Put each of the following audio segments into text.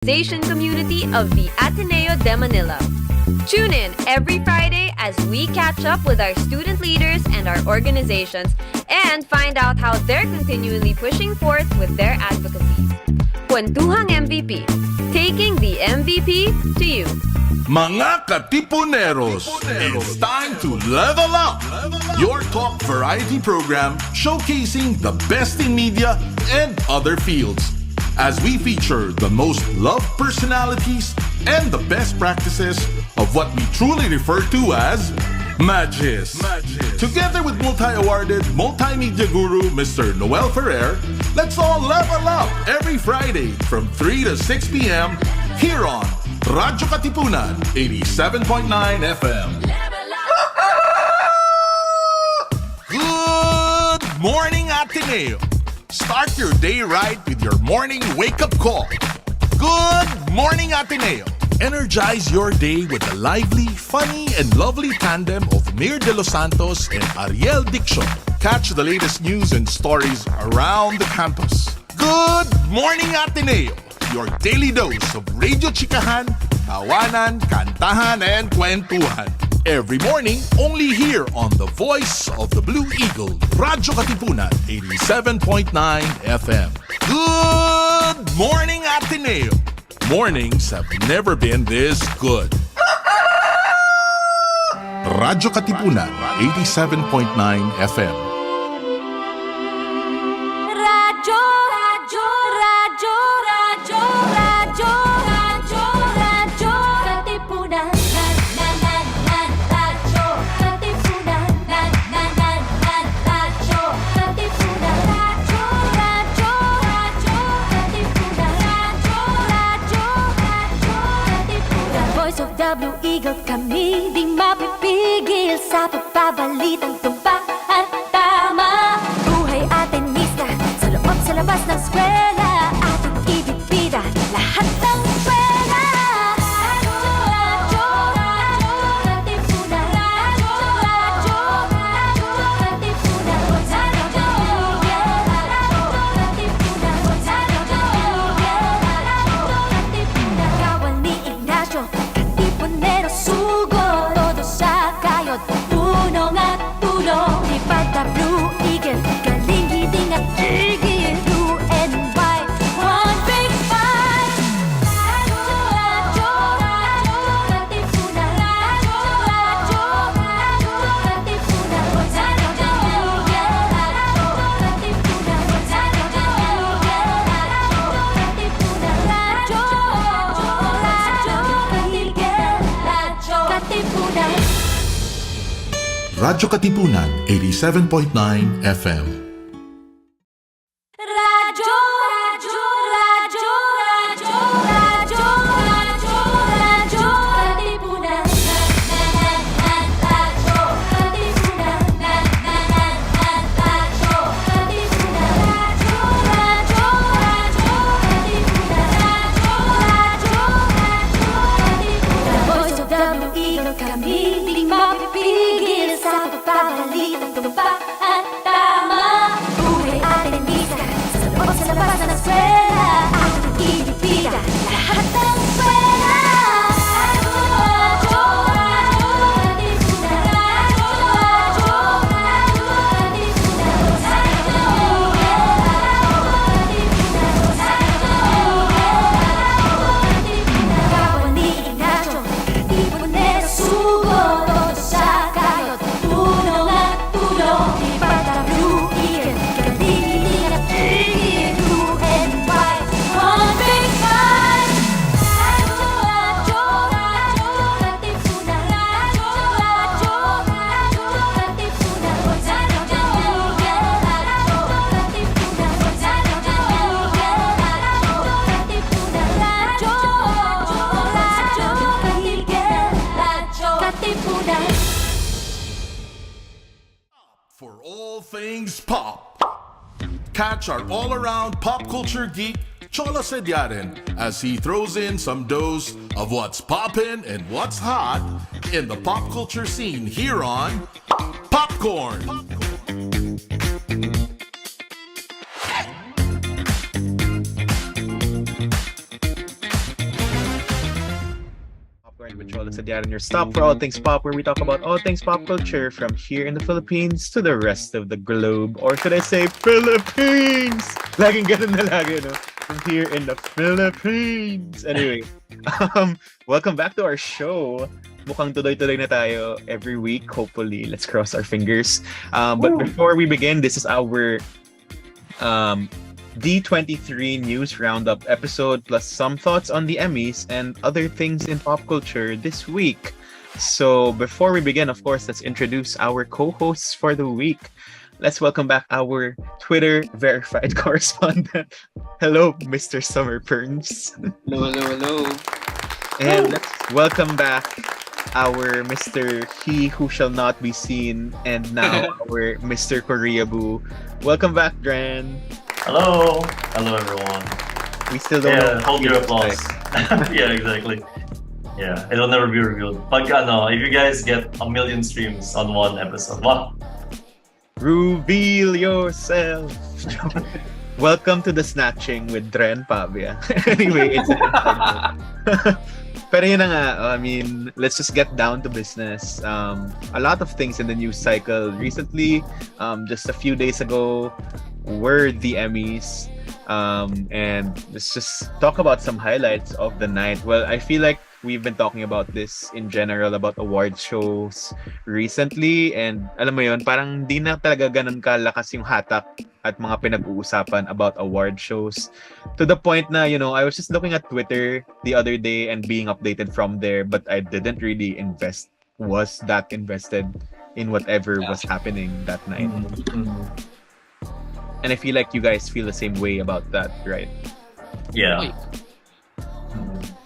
organization community of the Ateneo de Manila. Tune in every Friday as we catch up with our student leaders and our organizations and find out how they're continually pushing forth with their advocacies. Kwentuhang MVP, taking the MVP to you. Mga Katipuneros, it's time to level up! Your talk variety program showcasing the best in media and other fields. As we feature the most loved personalities and the best practices of what we truly refer to as Magis. Together with multi-awarded multimedia guru Mr. Noel Ferrer, let's all level up every Friday from 3 to 6 p.m. here on Radyo Katipunan 87.9 FM. Good morning, Ateneo! Start your day right with your morning wake-up call. Good morning, Ateneo! Energize your day with the lively, funny, and lovely tandem of Mir de los Santos and Ariel Dicción. Catch the latest news and stories around the campus. Good morning, Ateneo! Your daily dose of Radio Chikahan, Tawanan, Kantahan, and Kwentuhan. Every morning, only here on the voice of the Blue Eagle, Radyo Katipunan 87.9 FM. Good morning, Ateneo! Mornings have never been this good. Radyo Katipunan 87.9 FM. Radyo, radyo, radyo, radyo, radyo, radyo, radyo, Katipunan. Radyo, Katipunan. Radyo, Katipunan. Radyo, radyo, radyo, Katipunan. Radyo, Katipunan. Voice of the Blue Eagle, kami di mapipigil sa pagbabalitang tumpak at tama. Buhay Atenista, sa loob sa labas ng eskwela, ating ibibida lahat ng eskwela. Radyo, radyo, Katipunan. Radyo, radyo, radyo, Katipunan. Radyo, Katipunan. Katipunan. Kawal ni Ignacio, Katipunero sugod, todo sa kayod, punong at tulong. Ipag the Blue Eagle, galing hiding at tigil, blue and white, one big fight. Radyo, radyo, Katipunan. Radyo, radyo, radyo, Katipunan. Radyo, Katipunan. Radyo, Katipunan. Radyo Katipunan 87.9 FM. Radyo, radyo, radyo, radyo, radyo, radyo, radyo, Katipunan. Radyo, Katipunan. Radyo, Katipunan. Radyo, radyo, radyo, Katipunan. Radyo, Katipunan. The voice of the Blue Eagle, kami di mapipigil sa pagbabalitang tumpak at tama. Buhay Atenista, sa loob sa labas ng eskwela, ating ibibida lahat ng eskwela. Radyo, radyo, Katipunan. Radyo, radyo, radyo, Katipunan. Kawal ni Ignacio, Katipunero sugod, todo sa kayod, punong at tulong. Ipag the Blue Eagle, galing hiding at tigil, blue and white, one big fight. Radyo, radyo, radyo, Katipunan. Radyo, radyo, radyo, Katipunan. Radyo, Katipunan. For all things pop. Catch our all-around pop culture geek, Cholo Sediaren, as he throws in some dose of what's poppin' and what's hot in the pop culture scene here on Popcorn. with Cholo, Sediaren, your stop for all things pop, where we talk about all things pop culture from here in the Philippines to the rest of the globe. Or should I say Philippines? Laging ganun na lagi, no? From here in the Philippines. Anyway, welcome back to our show. Mukhang tuloy-tuloy na tayo every week, hopefully. Let's cross our fingers. But before we begin, this is our D23 News Roundup episode, plus some thoughts on the Emmys and other things in pop culture this week. So before we begin, of course, let's introduce our co-hosts for the week. Let's welcome back our Twitter verified correspondent. Hello, Mr. Summer Perns. Hello. And let's welcome back our Mr. He Who Shall Not Be Seen, and now our Mr. Korea Boo. Welcome back, Dren. Hello everyone. We still don't know. Hold your applause. Yeah, exactly. Yeah, it'll never be revealed. But no, if you guys get 1 million streams on one episode, wow. Reveal yourself. Welcome to the snatching with Dren Pavia. Anyway, it's pero yun na nga, I mean, let's just get down to business. A lot of things in the news cycle recently, just a few days ago, were the Emmys. And let's just talk about some highlights of the night. Well, I feel like we've been talking about this in general about award shows recently, and alam mo yun, parang di na talaga ganun kalakas yung hatak at mga pinag-uusapan about award shows, to the point na, you know, I was just looking at Twitter the other day and being updated from there, but I didn't really was that invested in whatever was happening that night. And I feel like you guys feel the same way about that, right? Yeah.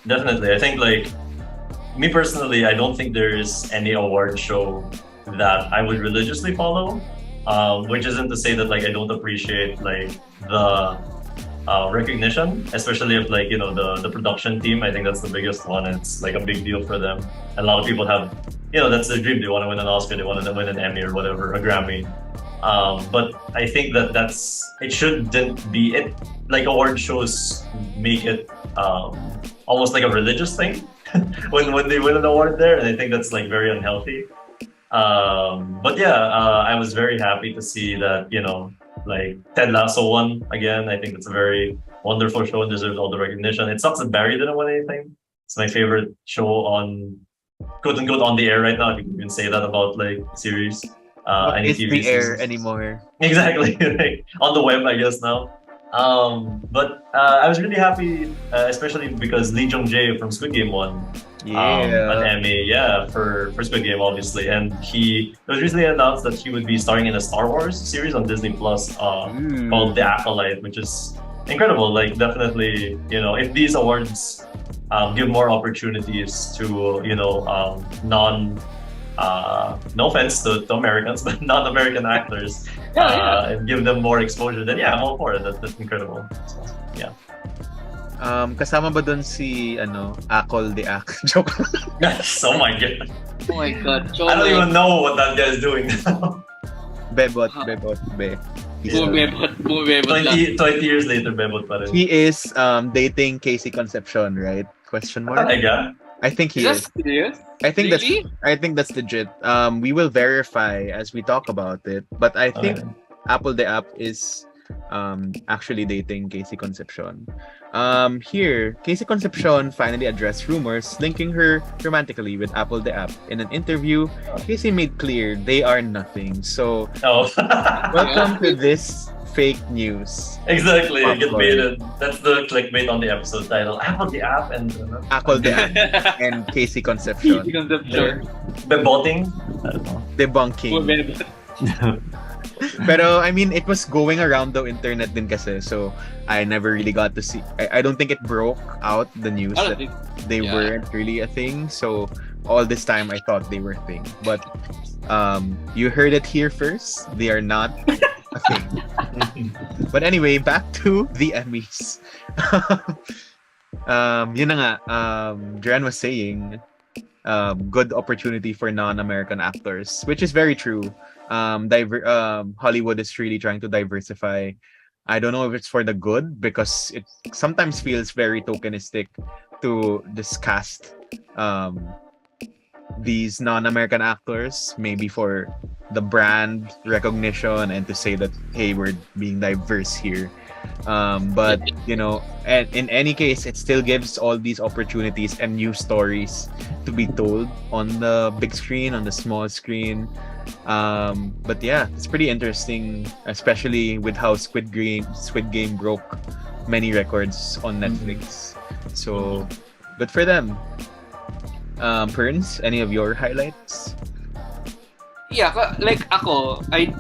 Definitely. I think, like, me personally, I don't think there is any award show that I would religiously follow, which isn't to say that, like, I don't appreciate, like, the recognition, especially of, like, you know, the production team. I think that's the biggest one. It's like a big deal for them. A lot of people have, you know, that's their dream. They want to win an Oscar, they want to win an Emmy or whatever, a Grammy. But I think it shouldn't be it. Like, award shows make it almost like a religious thing when they win an award there, and I think that's, like, very unhealthy. But yeah, I was very happy to see that, you know, like, Ted Lasso won again. I think it's a very wonderful show and deserves all the recognition. It sucks that Barry didn't win anything. It's my favorite show on, quote unquote, on the air right now. If you can even say that about, like, series. Any It's TV the air seasons. anymore. Exactly. Like, on the web, I guess now. But I was really happy, especially because Lee Jung-jae from Squid Game won an Emmy, for Squid Game, obviously. And it was recently announced that he would be starring in a Star Wars series on Disney Plus called The Acolyte, which is incredible. Like, definitely, you know, if these awards give more opportunities to, you know, no offense to Americans, but non-American actors, and give them more exposure, then I'm all for it. That's incredible. So, yeah. Kasama ba dun si Akol the Ak? Joke. Oh my god. Oh my god. Cholo. I don't even know what that guy is doing now. Bebot. Bumibebot lang. 20 years later, Bebot pa rin. He is dating Casey Concepcion, right? Question mark? I think he is. Serious? I think Really? that's legit. We will verify as we talk about it, but I think Apple the App is actually dating Casey Concepcion. Here, Casey Concepcion finally addressed rumors linking her romantically with Apple the App. In an interview, Casey made clear they are nothing. So, welcome to this fake news. Exactly, get baited. That's the clickbait on the episode title. Apple the App and Apple the App and Casey Concepcion. Beboting. Debunking. Pero I mean, it was going around the internet din kasi, so I never really got to see. I don't think it broke out the news that they weren't really a thing. So all this time I thought they were a thing, but you heard it here first. They are not a thing. But anyway, back to the Emmys. Yun na nga, Dren was saying, good opportunity for non-American actors, which is very true. Hollywood is really trying to diversify. I don't know if it's for the good, because it sometimes feels very tokenistic to just cast these non-American actors, maybe for the brand recognition and to say that, hey, we're being diverse here. But and in any case, it still gives all these opportunities and new stories to be told on the big screen, on the small screen. But yeah, it's pretty interesting, especially with how Squid Game broke many records on Netflix. So good for them. Perns, any of your highlights? Yeah, like ako, I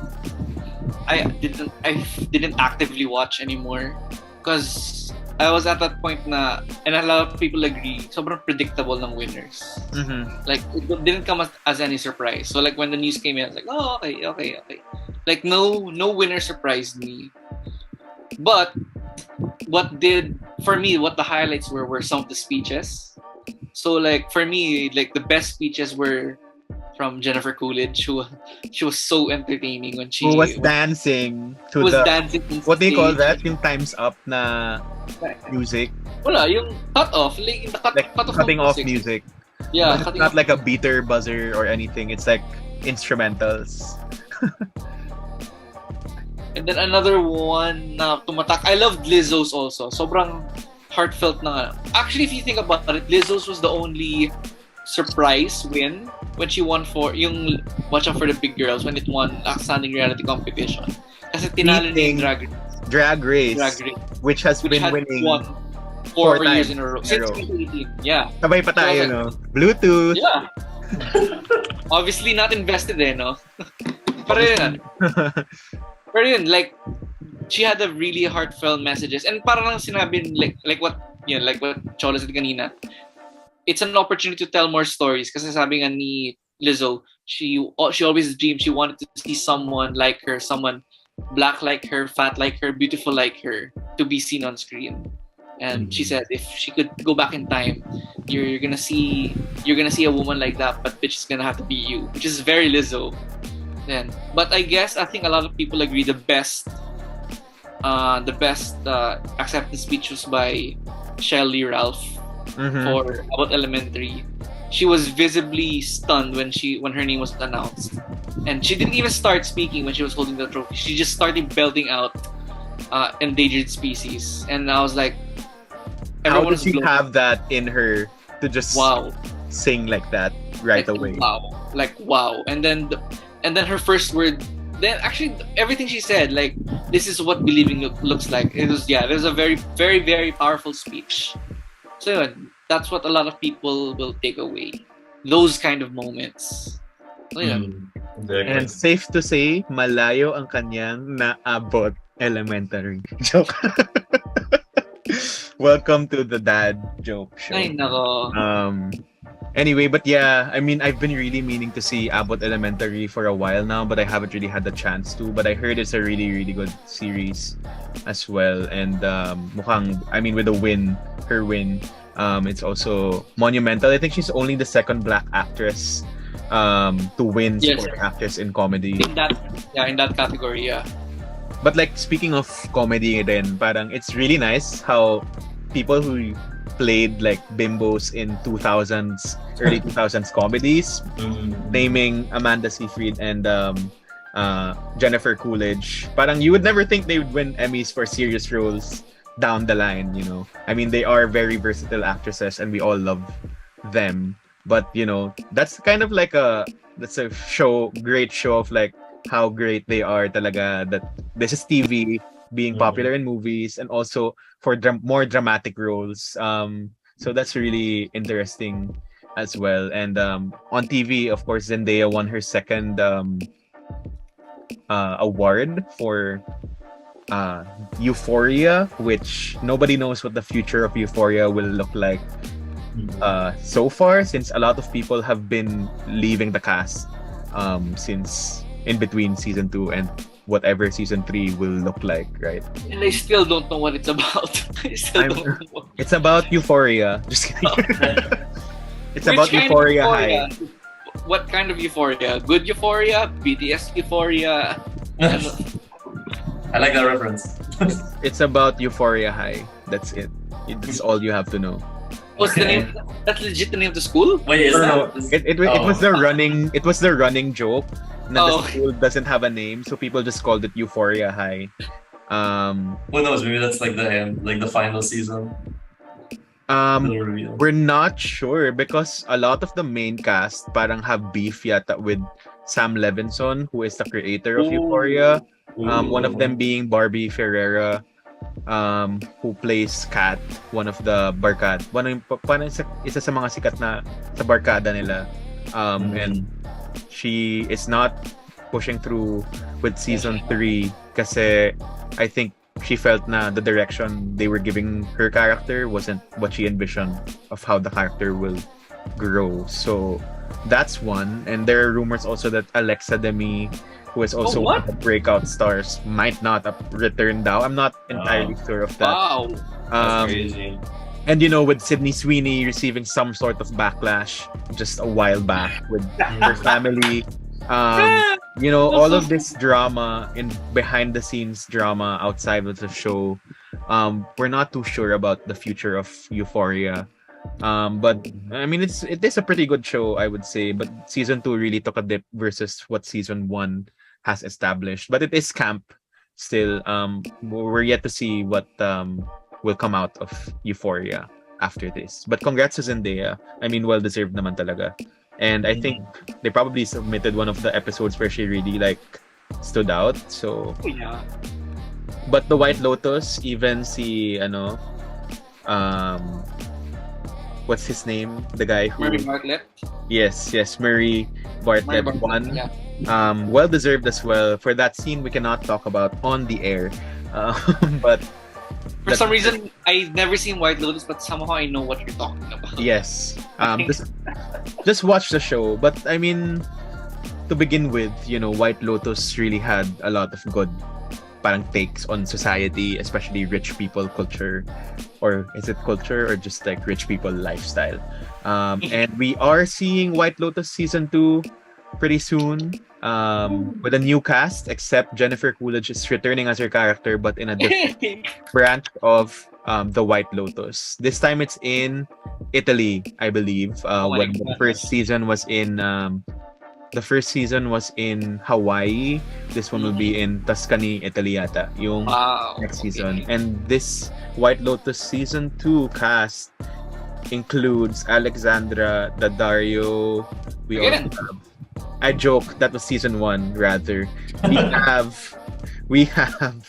didn't actively watch anymore because I was at that point na, and a lot of people agree, sobrang predictable ng winners. Like, it didn't come as any surprise. So like when the news came in, I was like, oh, okay. Like no winner surprised me. But what the highlights were some of the speeches. So like for me, like the best speeches were from Jennifer Coolidge, who she was so entertaining when she was dancing to dancing what do you call that? Yung times up na music. Wala, yung cut off, like cutting off music. Yeah, it's not like a beater buzzer or anything. It's like instrumentals. And then another one na tumatak. I loved Lizzo's also. Sobrang heartfelt na. Actually, if you think about it, Lizzo's was the only surprise win when she won for yung Watch Out for the Big Girls, when it won Outstanding Reality Competition. Kasi tinalo niya yung Drag Race, which has been winning four years times in a row. Since 2018, yeah. Sabay pa tayo, no? Bluetooth. Yeah. Obviously not invested no? Pero yun, like, she had a really heartfelt messages. And parang lang sinabi, like what Cholo said kanina, it's an opportunity to tell more stories. Kasi sabi nga ni Lizzo, she always dreamed she wanted to see someone like her, someone black like her, fat like her, beautiful like her, to be seen on screen. And she said if she could go back in time, you're gonna see a woman like that, but bitch, it's gonna have to be you, which is very Lizzo. Then, but I think a lot of people agree the best acceptance speech was by Shelly Ralph for About Elementary. She was visibly stunned when her name was announced, and she didn't even start speaking when she was holding the trophy. She just started belting out endangered species, and I was like, how does she have that in her to just sing like that right away? Wow. And then her first word, then actually everything she said, like, this is what believing looks like. It was a very, very, very powerful speech. So that's what a lot of people will take away, those kind of moments. So, and safe to say, malayo ang kanyang naabot elementary. Joke. Welcome to the dad joke show. Ay, nako. Anyway, but yeah, I mean, I've been really meaning to see Abbott Elementary for a while now, but I haven't really had the chance to. But I heard it's a really, really good series as well. And with her win, it's also monumental. I think she's only the second black actress to win for actress in comedy. In that category, yeah. But like, speaking of comedy then, parang it's really nice how people who played like bimbos in early 2000s comedies, naming Amanda Seyfried and Jennifer Coolidge, parang you would never think they would win Emmys for serious roles down the line, I mean, they are very versatile actresses and we all love them, but that's kind of like that's a great show of like how great they are talaga, that this is TV being popular in movies and also for more dramatic roles. So that's really interesting as well. And on TV, of course, Zendaya won her second award for Euphoria, which nobody knows what the future of Euphoria will look like so far, since a lot of people have been leaving the cast since in between season 2 and whatever season 3 will look like, right? And I still don't know what it's about. Don't know. It's about Euphoria. Just kidding. It's about Euphoria High. What kind of Euphoria? Good Euphoria? BTS Euphoria? I like that reference. It's about Euphoria High. That's it. That's all you have to know. What's the name? That's legit the name of the school? Wait, is No, that? it was the running joke that Oh. the school doesn't have a name, so people just called it Euphoria High. Who knows? Maybe that's like the end, like the final season. The reveal. We're not sure because a lot of the main cast parang have beef yata with Sam Levinson, who is the creator of Euphoria. One of them being Barbie Ferreira, who plays Kat, one of the barkad. Parang isa sa mga sikat na sa barkada nila. And she is not pushing through with season 3 kasi I think she felt na the direction they were giving her character wasn't what she envisioned of how the character will grow. So that's one. And there are rumors also that Alexa Demi, who is also one of the breakout stars, might not return now. I'm not entirely sure of that. Wow. That's crazy. And with Sydney Sweeney receiving some sort of backlash just a while back with her family. All of this drama in behind the scenes drama outside of the show. We're not too sure about the future of Euphoria. But I mean it is a pretty good show, I would say, but season 2 really took a dip versus what season 1 has established. But it is camp still. We're yet to see what will come out of Euphoria after this. But congrats to Zendaya. I mean, well deserved naman talaga. And I think they probably submitted one of the episodes where she really stood out. So Yeah. but the White Lotus, even what's his name? The guy who Murray Bartlett. Yes, Murray Bartlett won. Yeah. Well deserved as well. For that scene we cannot talk about on the air. But For some reason, I've never seen White Lotus, but somehow I know what you're talking about. yes. Just watch the show. But I mean, to begin with, White Lotus really had a lot of good parang takes on society, especially rich people culture. Or is it culture or just rich people lifestyle? And we are seeing White Lotus season 2 pretty soon. With a new cast, except Jennifer Coolidge is returning as her character, but in a different branch of the White Lotus. This time it's in Italy, I believe. When the first season was in Hawaii. This one will be in Tuscany, Italy yata, yung next season. And this White Lotus season 2 cast includes Alexandra Daddario. We also have, I joke, that was season 1 rather. We have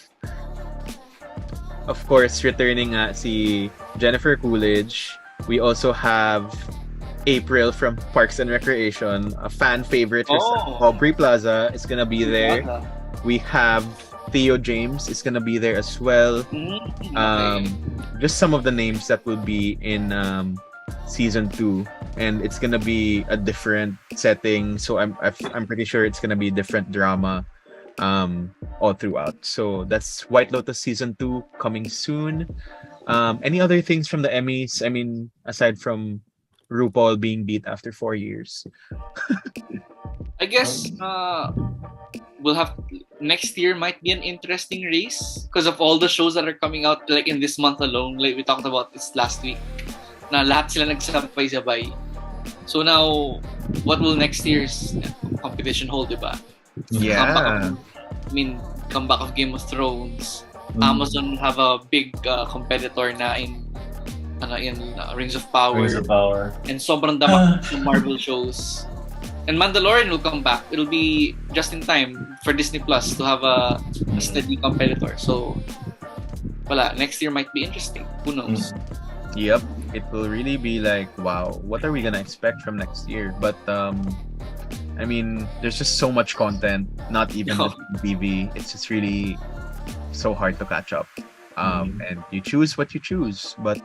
of course returning si Jennifer Coolidge. We also have April from Parks and Recreation, a fan favorite. Aubrey Plaza is gonna be there. We have Theo James is gonna be there as well. Just some of the names that will be in season 2, and it's gonna be a different setting. So I'm pretty sure it's gonna be different drama all throughout. So that's White Lotus season 2 coming soon. Any other things from the Emmys? I mean, aside from RuPaul being beat after 4 years. I guess we'll have next year might be an interesting race because of all the shows that are coming out in this month alone. Like we talked about this last week. Na lahat sila nagsabay-sabay. So now, what will next year's competition hold, diba? Yeah. Comeback of Game of Thrones. Amazon have a big competitor na in Rings of Power. And sobrang damak ng Marvel shows. And Mandalorian will come back. It'll be just in time for Disney Plus to have a steady competitor. So, next year might be interesting. Who knows? Yep. It will really be wow, what are we gonna expect from next year? But there's just so much content, not even on TV. It's just really so hard to catch up. And you choose what you choose, but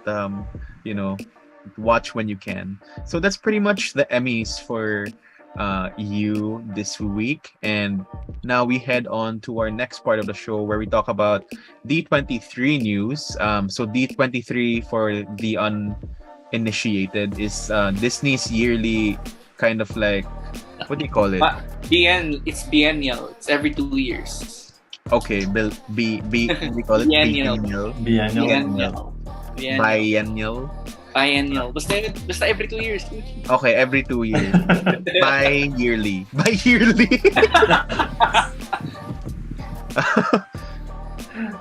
watch when you can. So that's pretty much the Emmys for you this week. And now we head on to our next part of the show where we talk about D23 news. So D23, for the uninitiated, is Disney's yearly kind of what do you call it? It's biennial. It's every 2 years. Okay, what do you call it? Biennial. Biennial. Biennial. Basta every 2 years. Okay, every 2 years. Bi-yearly. Bi-yearly.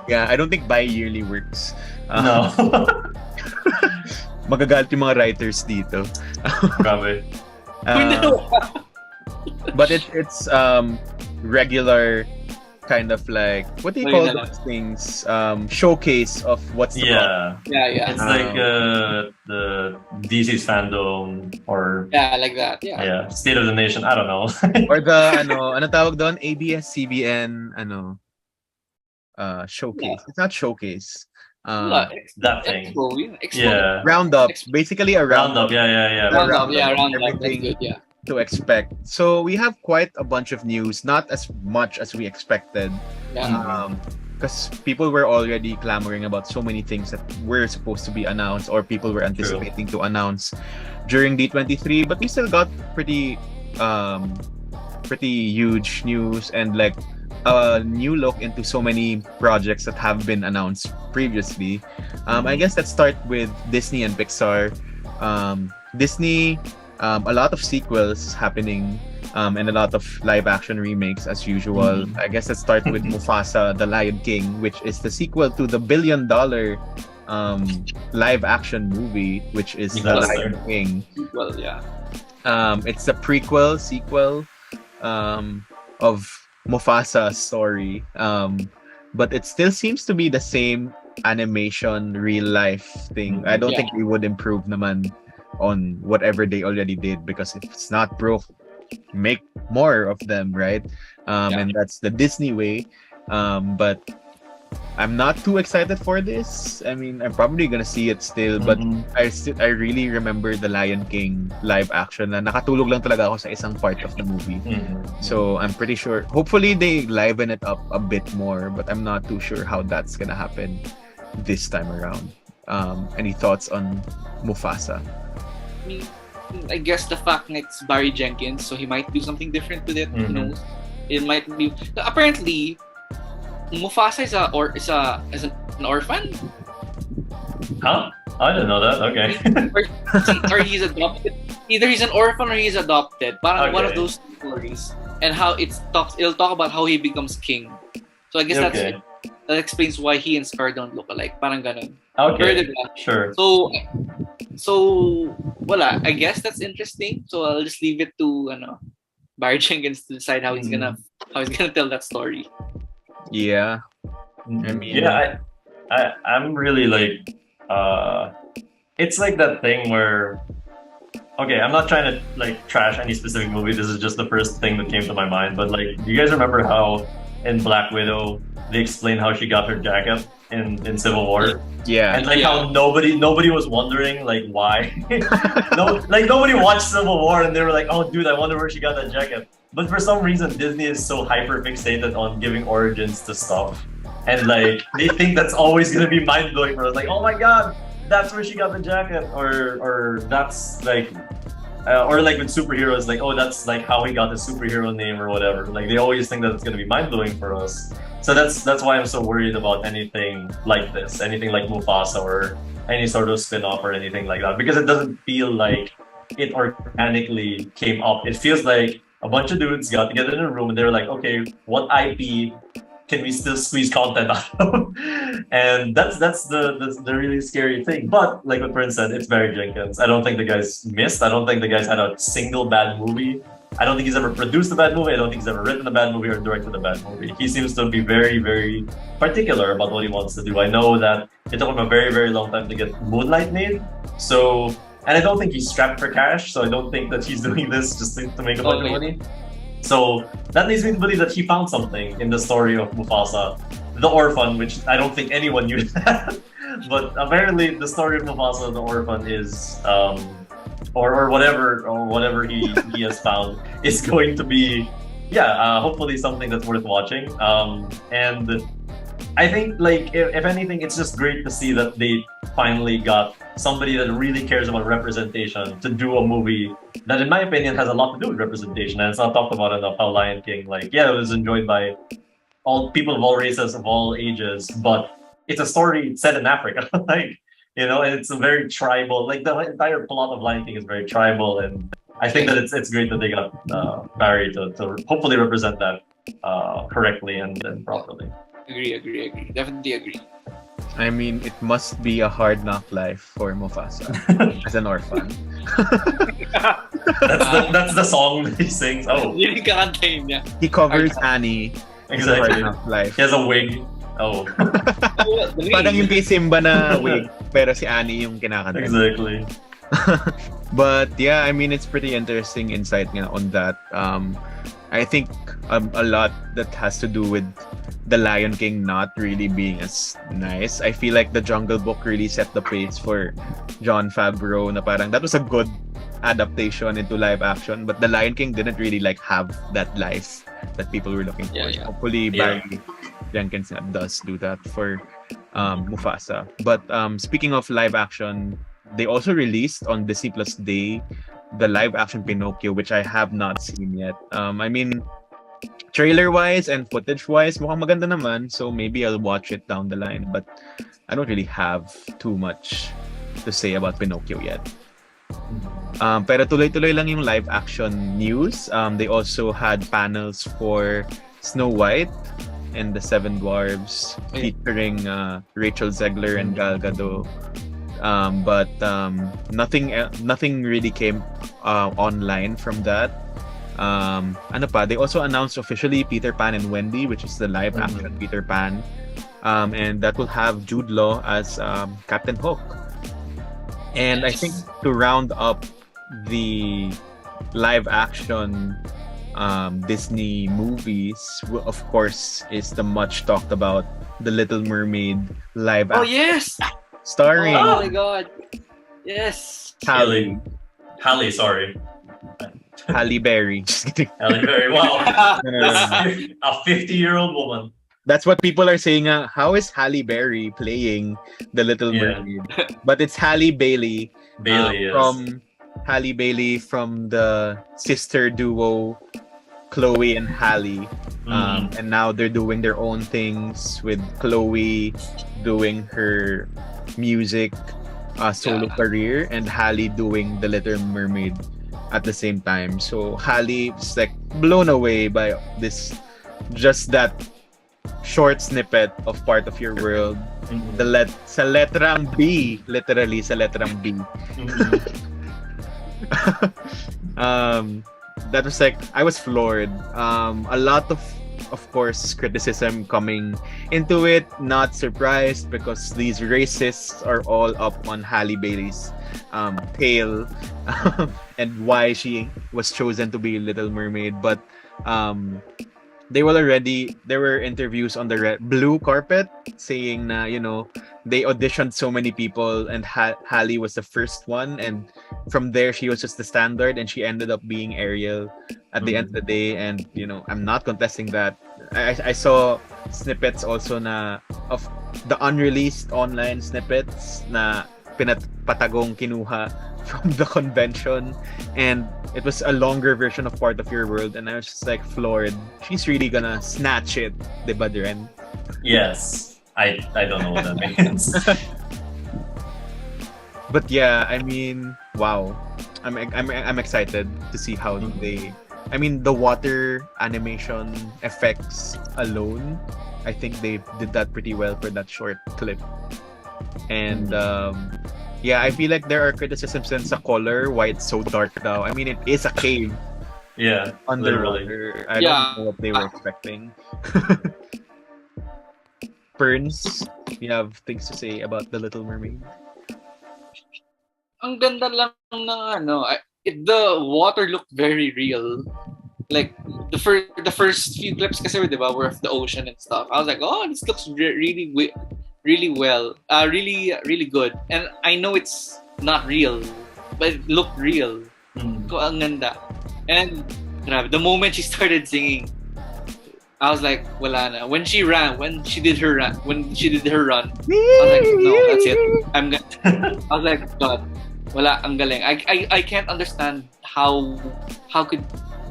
Yeah, I don't think bi-yearly works. No. Magagalit yung mga writers dito. Grabe. But it's regular kind of like, what do you call those things? Showcase of what's the product. Yeah. It's like the DC's fandom or like that. Yeah. State of the Nation. I don't know. Or the ano tawag doon? ABS-CBN showcase. It's not showcase. That thing. Expo. Roundup. Basically a roundup. Roundup. Roundup. Everything That's good. Yeah. to expect. So we have quite a bunch of news, not as much as we expected. Because people were already clamoring about so many things that were supposed to be announced or people were anticipating to announce during D23, but we still got pretty huge news and like a new look into so many projects that have been announced previously. I guess let's start with Disney and Pixar. Disney, a lot of sequels happening and a lot of live action remakes as usual. I guess let's start with Mufasa, The Lion King, which is the sequel to the $1 billion live action movie, which is The Lion King. Well, yeah. It's a sequel of Mufasa's story, but it still seems to be the same animation real life thing. I don't think we would improve naman on whatever they already did, because if it's not broke, make more of them, right? And that's the Disney way. But I'm not too excited for this. I mean, I'm probably gonna see it still, but I really remember the Lion King live action na nakatulog lang talaga ako sa isang part of the movie. So I'm pretty sure, hopefully they liven it up a bit more, but I'm not too sure how that's gonna happen this time around. Any thoughts on Mufasa? I guess the fact that it's Barry Jenkins, so he might do something different with it. Who knows? It might be. Apparently, Mufasa is an orphan. Huh? I didn't know that. Okay. or he's adopted. Either he's an orphan or he's adopted. Parang one of those stories. And how it'll talk about how he becomes king. So I guess that explains why he and Scar don't look alike. Parang ganun. Okay. Sure. So wala. I guess that's interesting. So I'll just leave it to Barry Jenkins to decide how he's gonna tell that story. Yeah. I mean, I'm really like it's like that thing where I'm not trying to like trash any specific movie. This is just the first thing that came to my mind. But like, do you guys remember how in Black Widow they explained how she got her jacket in Civil War? Yeah. And like how nobody was wondering like why. Nobody watched Civil War and they were like, oh dude, I wonder where she got that jacket. But for some reason Disney is so hyper fixated on giving origins to stuff. And like they think that's always gonna be mind blowing for us. Like, oh my god, that's where she got the jacket, or that's like or like with superheroes, like, oh, that's like how he got the superhero name or whatever. Like they always think that it's gonna be mind blowing for us. So that's why I'm so worried about anything like this, anything like Mufasa or any sort of spin-off or anything like that, because it doesn't feel like it organically came up. It feels like a bunch of dudes got together in a room and they were like, okay, what IP can we still squeeze content out of? And that's the really scary thing. But like what Prince said, it's Barry Jenkins. I don't think the guy's missed. I don't think the guy's had a single bad movie. I don't think he's ever produced a bad movie. I don't think he's ever written a bad movie or directed a bad movie. He seems to be very, very particular about what he wants to do. I know that it took him a very, very long time to get Moonlight made. So, and I don't think he's strapped for cash. So I don't think that he's doing this just to make a bunch of money. So that leads me to believe that he found something in the story of Mufasa, the orphan, which I don't think anyone knew that. But apparently the story of Mufasa, the orphan, is or whatever he has found is going to be hopefully something that's worth watching. And I think like if anything, it's just great to see that they finally got somebody that really cares about representation to do a movie that, in my opinion, has a lot to do with representation. And it's not talked about enough how Lion King, it was enjoyed by all people of all races, of all ages, but it's a story set in Africa. And it's a very tribal. Like the entire plot of Lion King is very tribal, and I think that it's great that they got Barry to hopefully represent that correctly and properly. Agree. Definitely agree. I mean, it must be a hard knock life for Mufasa as an orphan. That's the song that he sings. Oh, Yun yung kakantahin niya. He covers Annie. It's a hard exactly. knock life. He has a wig. Oh, Parang yung kay Simba na wig, pero si Annie yung kinakanta. exactly. But yeah, I mean, it's pretty interesting insight nga on that. I think a lot that has to do with The Lion King not really being as nice. I feel like The Jungle Book really set the pace for Jon Favreau na parang that was a good adaptation into live action, but The Lion King didn't really like have that life that people were looking for. Yeah. Hopefully Yeah. Barry Jenkins does do that for Mufasa. But speaking of live action, they also released on Disney Plus Day the live action Pinocchio, which I have not seen yet. I mean, trailer wise and footage wise, mukhang maganda naman, so maybe I'll watch it down the line. But I don't really have too much to say about Pinocchio yet. Pero tuloy-tuloy lang yung live action news. They also had panels for Snow White and the Seven Dwarfs featuring Rachel Zegler and Gal Gadot. But nothing really came online from that. Ano pa? They also announced officially Peter Pan and Wendy, which is the live action Peter Pan. And that will have Jude Law as Captain Hook. And I think to round up the live action Disney movies, of course, is the much talked about The Little Mermaid live Oh action yes! starring Oh my god. Yes. Halle Sorry. Berry. Just kidding. Halle Berry. Wow. No, no, no, no. A 50-year-old woman. That's what people are saying. How is Halle Berry playing the Little Yeah. Mermaid? But it's Halle Bailey. Bailey, yes. From Halle Bailey from the sister duo Chloe and Halle. And now they're doing their own things with Chloe doing her music solo career and Halle doing the Little Mermaid at the same time. So Halle is like blown away by this, just that short snippet of part of your world. Sa letrang B, literally sa letrang B. That was like, I was floored. A lot of course, criticism coming into it. Not surprised because these racists are all up on Halle Bailey's tail and why she was chosen to be Little Mermaid. But there were interviews on the blue carpet saying na, they auditioned so many people and Halle was the first one, and from there she was just the standard and she ended up being Ariel at the end of the day. And I'm not contesting that. I saw snippets also of the unreleased online snippets na patagong kinuha from the convention, and it was a longer version of Part of Your World, and I was just like floored. She's really gonna snatch it, diba, Dren? Yes. I don't know what that means. But yeah, I mean, wow. I'm excited to see how they. I mean, the water animation effects alone, I think they did that pretty well for that short clip. And yeah, I feel like there are criticisms since the color, why it's so dark now. I mean, it is a cave Yeah, literally. underwater. I don't know what they were expecting. Ferns, you have things to say about The Little Mermaid? Ang ganda lang ng the water looked very real. Like the first few clips kasi, diba, were of the ocean and stuff. I was like, oh, this looks really well. Really good. And I know it's not real, but it looked real. So ang ganda. And grabe, the moment she started singing, I was like, wala na. When she did her run, I was like, no, that's it. I was like, God, wala, ang galing. I can't understand how could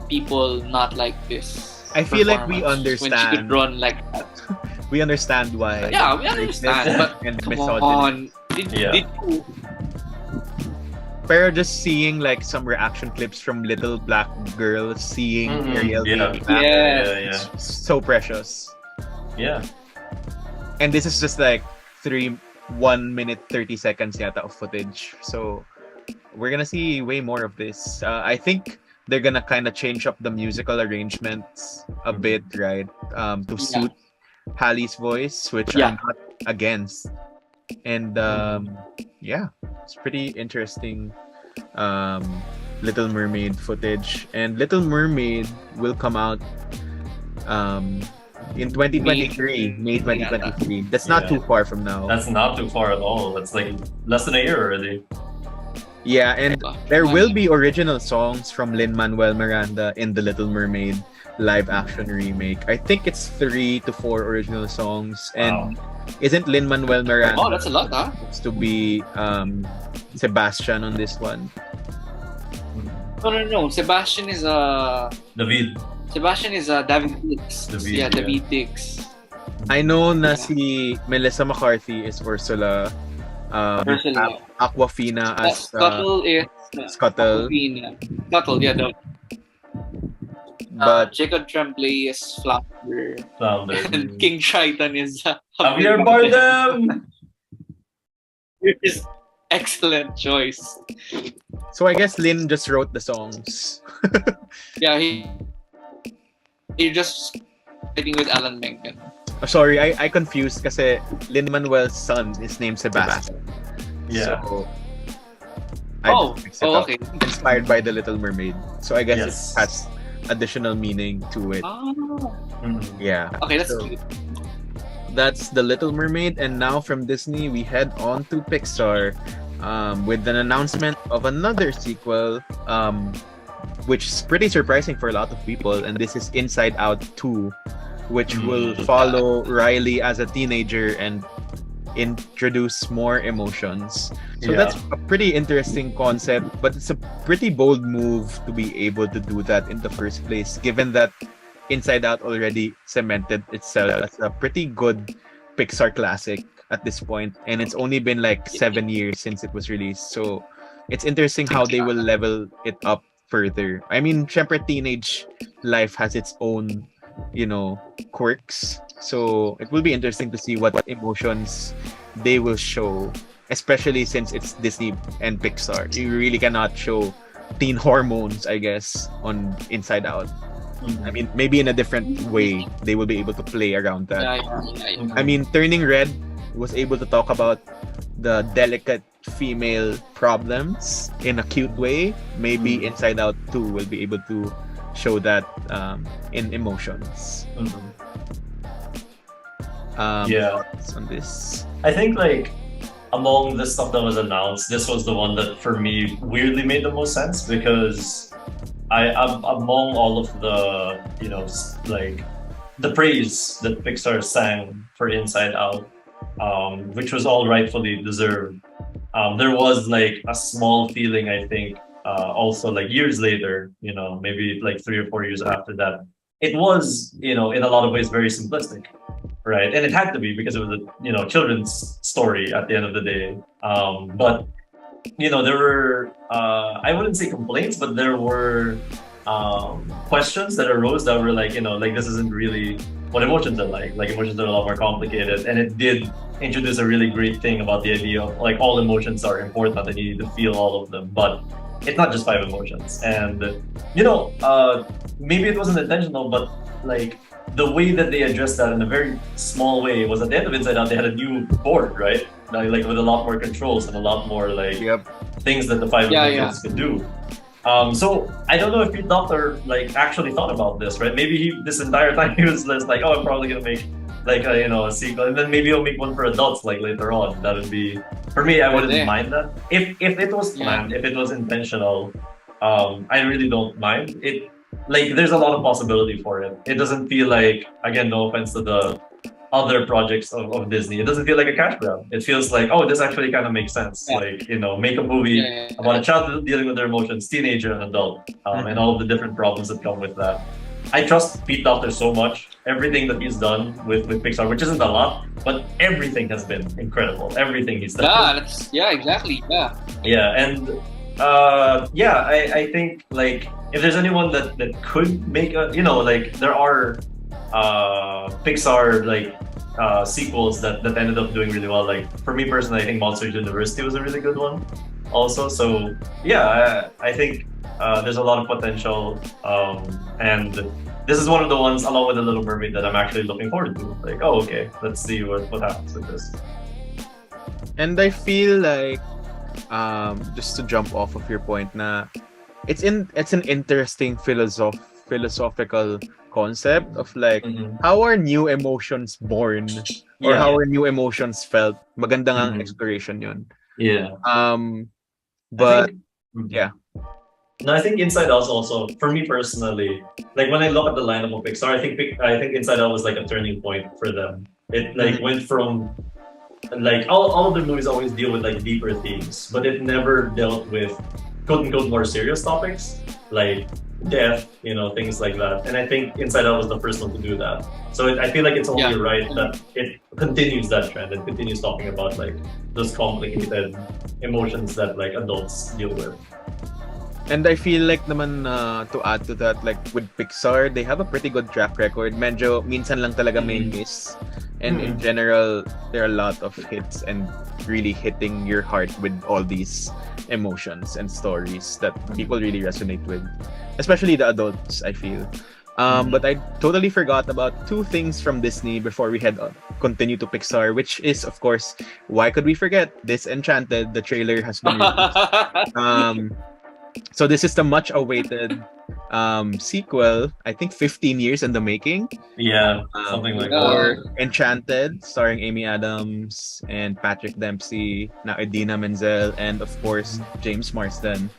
people not like this. I feel like we performance when she understand. could run like that. We understand why. Yeah, we understand, but and come misogyny. on. Did you? Pero just seeing like some reaction clips from little black girls seeing Ariel being black, Yeah. it's so precious. Yeah. And this is just like 1 minute 30 seconds yata of footage. So we're gonna see way more of this. I think they're gonna kind of change up the musical arrangements a bit, right? To suit Hallie's voice, which I'm not against. And yeah, it's pretty interesting. Little Mermaid footage, and Little Mermaid will come out in 2023, May 2023. That's not too far from now. That's not too far at all. That's like less than a year already. Yeah, and there will be original songs from Lin-Manuel Miranda in the Little Mermaid live action remake. I think it's 3 to 4 original songs. And isn't Lin-Manuel Miranda Oh, that's a lot, huh? supposed to be Sebastian on this one? No. Sebastian is David. David Dix. David, Yeah, David Dix. I know na si Melissa McCarthy is Ursula. Ursula. Aquafina as Scuttle is Scuttle. Aquafina. Scuttle, yeah. But Jacob Tremblay is Flounder. And King Triton is Javier Bardem. Which is excellent choice. so I guess Lin just wrote the songs. Yeah, he just fighting with Alan Menken. Sorry, I confused kasi Lin-Manuel's son is named Sebastian. Yeah. So, I just mixed it up. Okay. Inspired by The Little Mermaid. So I guess Yes. it has additional meaning to it. Oh. Yeah. Okay, that's So, cute. that's The Little Mermaid, and now from Disney we head on to Pixar with an announcement of another sequel, which is pretty surprising for a lot of people, and this is Inside Out 2, which will follow Riley as a teenager and introduce more emotions. So that's a pretty interesting concept, but it's a pretty bold move to be able to do that in the first place, given that Inside Out already cemented itself as a pretty good Pixar classic at this point, and it's only been like 7 years since it was released. So it's interesting how they will level it up further. I mean, syempre teenage life has its own, quirks. So it will be interesting to see what emotions they will show, especially since it's Disney and Pixar. You really cannot show teen hormones, I guess, on Inside Out. I mean, maybe in a different way, they will be able to play around that. Yeah. I mean, Turning Red was able to talk about the delicate female problems in a cute way. Maybe Inside Out 2 will be able to show that in emotions. Thoughts on this? I think like among the stuff that was announced, this was the one that for me weirdly made the most sense, because among all of the like the praise that Pixar sang for Inside Out, which was all rightfully deserved, there was like a small feeling, I think, also like years later, maybe like 3 or 4 years after that, it was in a lot of ways very simplistic, right? And it had to be, because it was a children's story at the end of the day. But there were I wouldn't say complaints, but there were questions that arose that were like, like this isn't really what emotions are like. Like emotions are a lot more complicated, and it did introduce a really great thing about the idea of like all emotions are important and you need to feel all of them, but it's not just 5 emotions. And maybe it wasn't intentional, but like the way that they addressed that in a very small way was at the end of Inside Out, they had a new board, right? Like with a lot more controls and a lot more like things that the 5 emotions could do. So I don't know if Pete Docter like actually thought about this, right? Maybe this entire time he was just like, oh, I'm probably gonna make like a sequel, and then maybe he'll make one for adults like later on. That would be, for me, I wouldn't mind that. If it was planned, if it was intentional, I really don't mind it. Like there's a lot of possibility for it. It doesn't feel like, again, no offense to the other projects of Disney, it doesn't feel like a cash grab. It feels like, oh, this actually kind of makes sense. Like, make a movie about a child dealing with their emotions, teenager and adult, and all of the different problems that come with that. I trust Pete Docter so much, everything that he's done with Pixar, which isn't a lot, but everything has been incredible. Everything he's done. Exactly. Yeah, and I think like if there's anyone that could make a, like there are Pixar like sequels that ended up doing really well. Like for me personally, I think Monsters University was a really good one also. So yeah, I think there's a lot of potential, and this is one of the ones along with The Little Mermaid that I'm actually looking forward to. Like, oh okay, let's see what happens with this. And I feel like just to jump off of your point na it's an interesting philosophical concept of like how are new emotions born or how are new emotions felt. Maganda nga exploration yun. Yeah. But yeah. No, I think Inside Out also, for me personally, like when I look at the lineup of Pixar, I think Inside Out was like a turning point for them. It like went from like all of the movies always deal with like deeper themes, but it never dealt with quote unquote more serious topics like death, things like that. And I think Inside Out was the first one to do that. So I feel like it's only right that it continues that trend and continues talking about like those complicated emotions that like adults deal with. And I feel like naman to add to that, like with Pixar, they have a pretty good track record. Medyo minsan lang talaga may miss. And in general, there are a lot of hits and really hitting your heart with all these emotions and stories that people really resonate with. Especially the adults, I feel. But I totally forgot about two things from Disney before we continue to Pixar, which is, of course, why could we forget Disenchanted? The trailer has been released. So this is the much awaited sequel, I think 15 years in the making. Yeah, something like that. Or Enchanted, starring Amy Adams and Patrick Dempsey, now Idina Menzel, and of course James Marsden.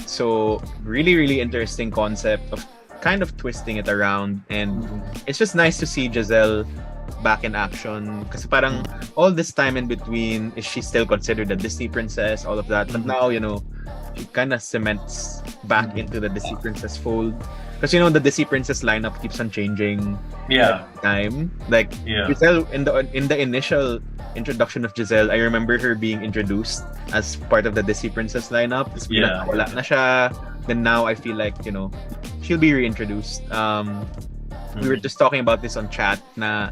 So really, really interesting concept of kind of twisting it around, and it's just nice to see Giselle back in action. Kasi parang all this time in between, is she still considered a Disney princess, all of that. But now, she kind of cements back into the Disney princess fold. Because the Disney princess lineup keeps on changing time. Like Giselle, in the initial introduction of Giselle, I remember her being introduced as part of the Disney princess lineup. Wala na siya. Then now I feel like, she'll be reintroduced. We were just talking about this on chat na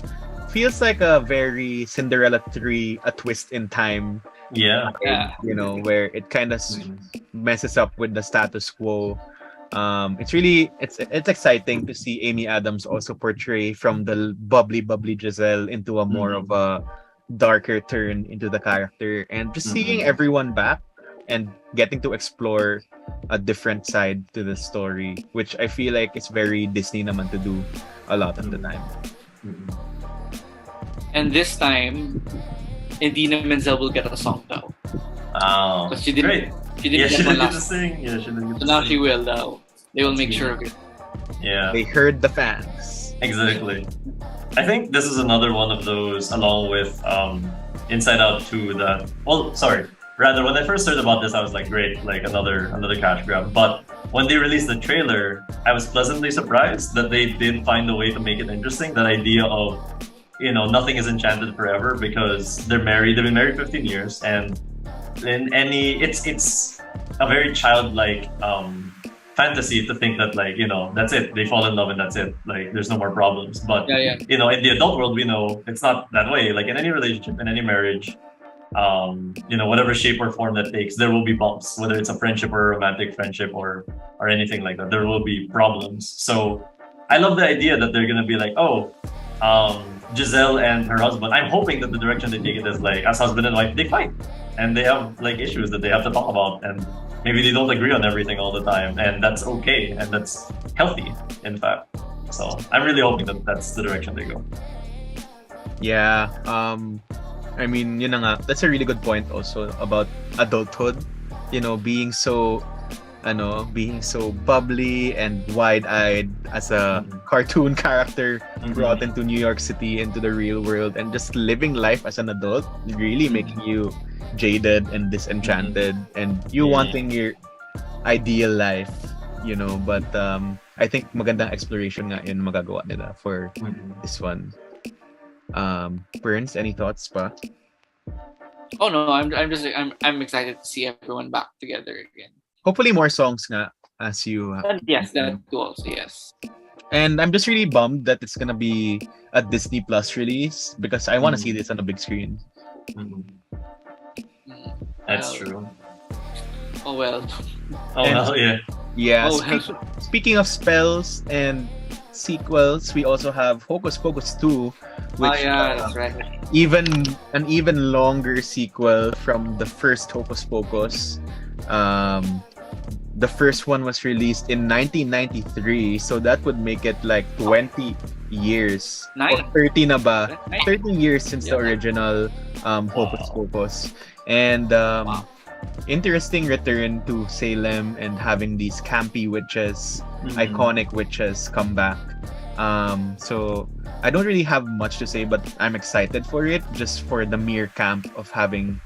feels like a very Cinderella 3, a twist in time. Yeah. Where it kind of messes up with the status quo. It's exciting to see Amy Adams also portray from the bubbly Giselle into a more of a darker turn into the character, and just seeing everyone back and getting to explore a different side to the story, which I feel like it's very Disney naman to do a lot of the time. And this time, Idina Menzel will get a song though. Oh, because she didn't get one last time. Yeah, she didn't get So now she will though. They will make sure of it. Yeah. They heard the fans. Exactly. I think this is another one of those, along with Inside Out 2, that... Well, sorry. Rather, when I first heard about this, I was like, great, like another cash grab. But when they released the trailer, I was pleasantly surprised that they did find a way to make it interesting. That idea of, nothing is enchanted forever because they're married. They've been married 15 years, and it's a very childlike fantasy to think that that's it. They fall in love and that's it. Like there's no more problems. But in the adult world, we know it's not that way. Like in any relationship, in any marriage, whatever shape or form that takes, there will be bumps, whether it's a friendship or a romantic friendship or anything like that. There will be problems. So I love the idea that they're gonna be like, Giselle and her husband. I'm hoping that the direction they take it is like, as husband and wife, they fight and they have like issues that they have to talk about, and maybe they don't agree on everything all the time, and that's okay and that's healthy, in fact. So I'm really hoping that that's the direction they go. Yeah. I mean, yun na nga, that's a really good point also about adulthood. Being so bubbly and wide-eyed as a cartoon character brought into New York City, into the real world, and just living life as an adult, really making you jaded and disenchanted, and you wanting your ideal life, but I think magandang exploration nga yun magagawa nila for this one. Burns, any thoughts pa? Oh no, I'm excited to see everyone back together again. Hopefully more songs nga as you And yes, that too also, yes. and I'm just really bummed that it's gonna be a Disney Plus release because I want to see this on a big screen. That's Well, true. Oh well. Oh And- hell yeah. Yeah. Oh, Speaking of spells and sequels, we also have Hocus Pocus 2, which that's right. an even longer sequel from the first Hocus Pocus. The first one was released in 1993, so that would make it like 20 years. Nice. Or 30 na ba? Nice. 30 years since the Yeah. original Hocus Pocus. And interesting return to Salem and having these campy witches, iconic witches come back. So I don't really have much to say, but I'm excited for it just for the mere camp of having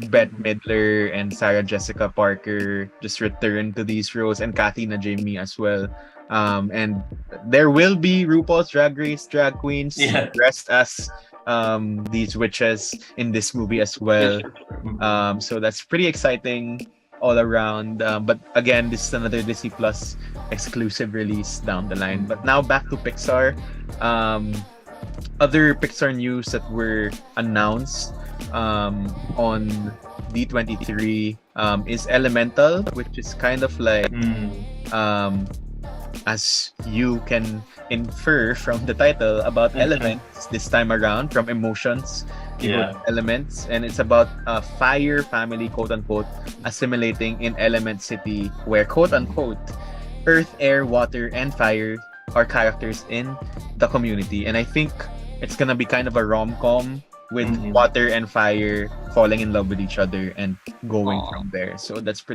Bette Midler and Sarah Jessica Parker just return to these roles, and Kathy Najimy as well. And there will be RuPaul's Drag Race drag queens dressed as these witches in this movie as well. So that's pretty exciting all around. But again, this is another Disney Plus exclusive release down the line. But now back to Pixar. Other Pixar news that were announced on D23 is Elemental, which is kind of like as you can infer from the title about elements this time around, from emotions to elements, and it's about a fire family, quote unquote, assimilating in Element City, where quote unquote earth, air, water, and fire are characters in the community. And I think it's gonna be kind of a rom-com with water and fire falling in love with each other and going from there. So that's a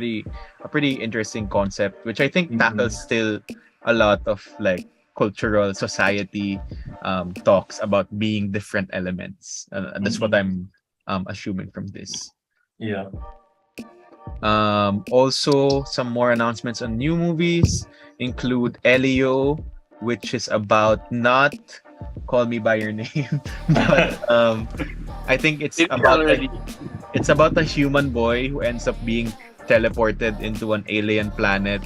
pretty interesting concept, which I think tackles still a lot of like cultural society talks about being different elements. And that's what I'm assuming from this. Yeah. Also, some more announcements on new movies include Elio, which is about not Call Me by Your Name, but I think it's about a human boy who ends up being teleported into an alien planet,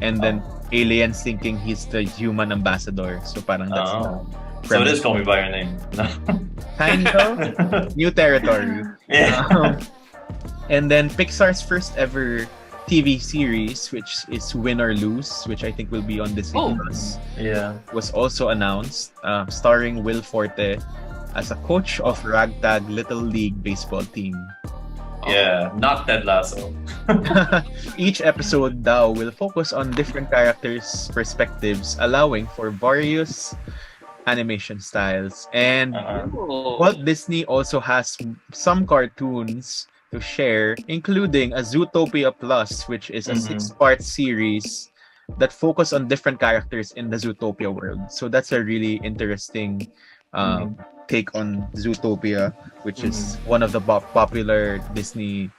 and then aliens thinking he's the human ambassador. So parang that's the so it is Call Me by Your Name. kind of new territory. Yeah. And then Pixar's first ever TV series, which is Win or Lose, which I think will be on Disney Plus, was also announced, starring Will Forte as a coach of ragtag Little League baseball team. Yeah, not Ted Lasso. Each episode daw will focus on different characters' perspectives, allowing for various animation styles. And Walt Disney also has some cartoons to share, including a Zootopia Plus, which is a 6-part series that focus on different characters in the Zootopia world. So that's a really interesting take on Zootopia, which is one of the popular Disney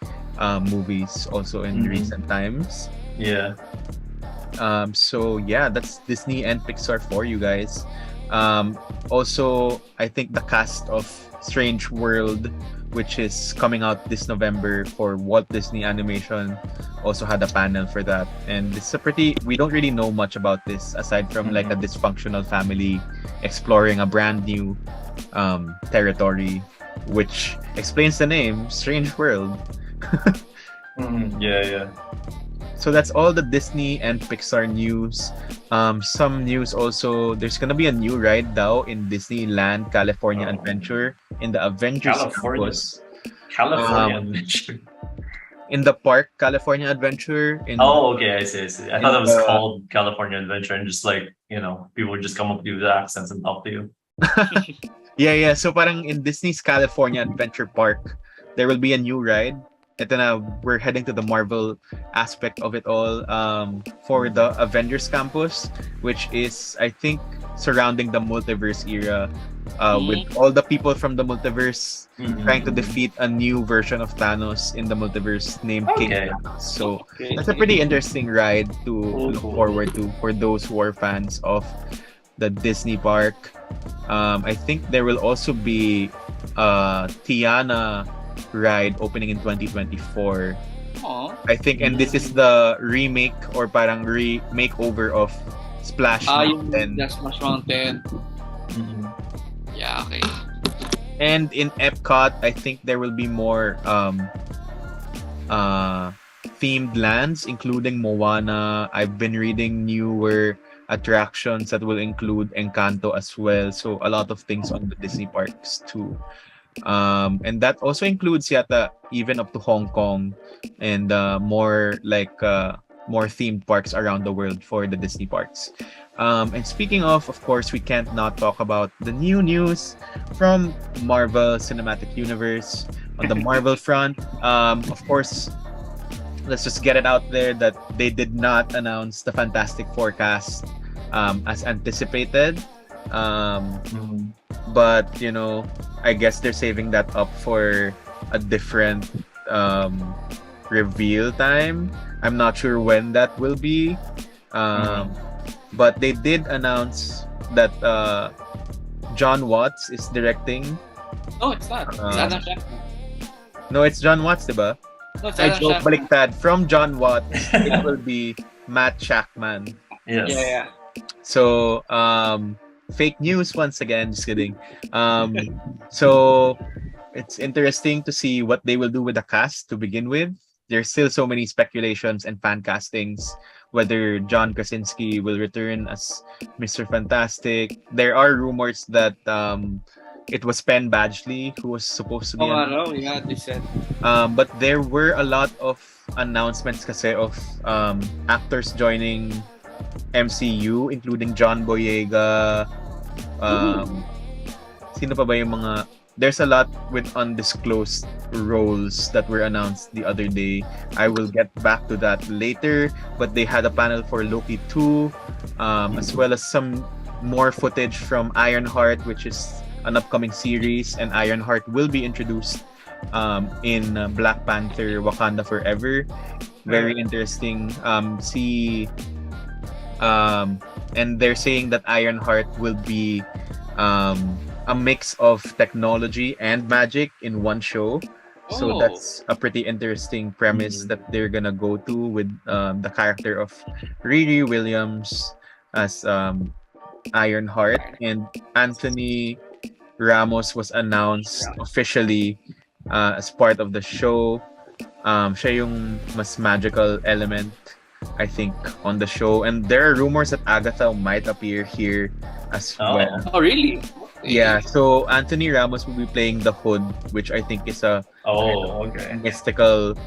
movies also in recent times. Yeah. So yeah, that's Disney and Pixar for you guys. Also, I think the cast of Strange World, which is coming out this November for Walt Disney Animation, also had a panel for that. And it's we don't really know much about this aside from like a dysfunctional family exploring a brand new territory, which explains the name Strange World. Yeah. So that's all the Disney and Pixar news. Some news also, there's gonna be a new ride now in Disneyland California Adventure in the Avengers Campus. California Adventure. In the park, California Adventure. Okay, I see. I thought it was called California Adventure, and just like, people would just come up to you with accents and talk to you. Yeah. So parang in Disney's California Adventure Park, there will be a new ride, ito na, we're heading to the Marvel aspect of it all, for the Avengers campus, which is, I think, surrounding the multiverse era, with all the people from the multiverse trying to defeat a new version of Thanos in the multiverse named King Okay. Thanos. So Okay. that's a pretty interesting ride to look Cool. forward to for those who are fans of the Disney park. I think there will also be Tiana ride opening in 2024. Aw. I think, and this is the remake or parang makeover of Splash Yung Mountain. That's Smash Mountain. Mhm. Yeah, okay. And in Epcot, I think there will be more themed lands, including Moana. I've been reading newer attractions that will include Encanto as well. So a lot of things on the Disney parks too. And that also includes yata even up to Hong Kong and more themed parks around the world for the Disney parks. And speaking of course, we can't not talk about the new news from Marvel Cinematic Universe. On the Marvel front, of course, let's just get it out there that they did not announce the Fantastic Forecast as anticipated. But I guess they're saving that up for a different reveal time. I'm not sure when that will be. But they did announce that John Watts is directing. No, it's not. It's Adam Shackman. No, it's John Watts, diba? No, it's I Adam joke, Shackman. baliktad. From John Watts, it will be Matt Shackman. Yes. Yeah. So, fake news once again. Just kidding. So it's interesting to see what they will do with the cast to begin with. There's still so many speculations and fan castings whether John Krasinski will return as Mr. Fantastic. There are rumors that it was Penn Badgley who was supposed to be. Yeah, they said. But there were a lot of announcements kasi of actors joining MCU, including John Boyega. Sino pa ba yung mga... There's a lot with undisclosed roles that were announced the other day. I will get back to that later. But they had a panel for Loki 2, as well as some more footage from Ironheart, which is an upcoming series, and Ironheart will be introduced in Black Panther Wakanda Forever. Very interesting. And they're saying that Ironheart will be a mix of technology and magic in one show. So that's a pretty interesting premise that they're gonna go to with the character of Riri Williams as Ironheart, and Anthony Ramos was announced officially as part of the show. Siya yung mas magical element, I think, on the show. And there are rumors that Agatha might appear here as well. Oh, really? Yeah, so Anthony Ramos will be playing the Hood, which I think is a Okay. mystical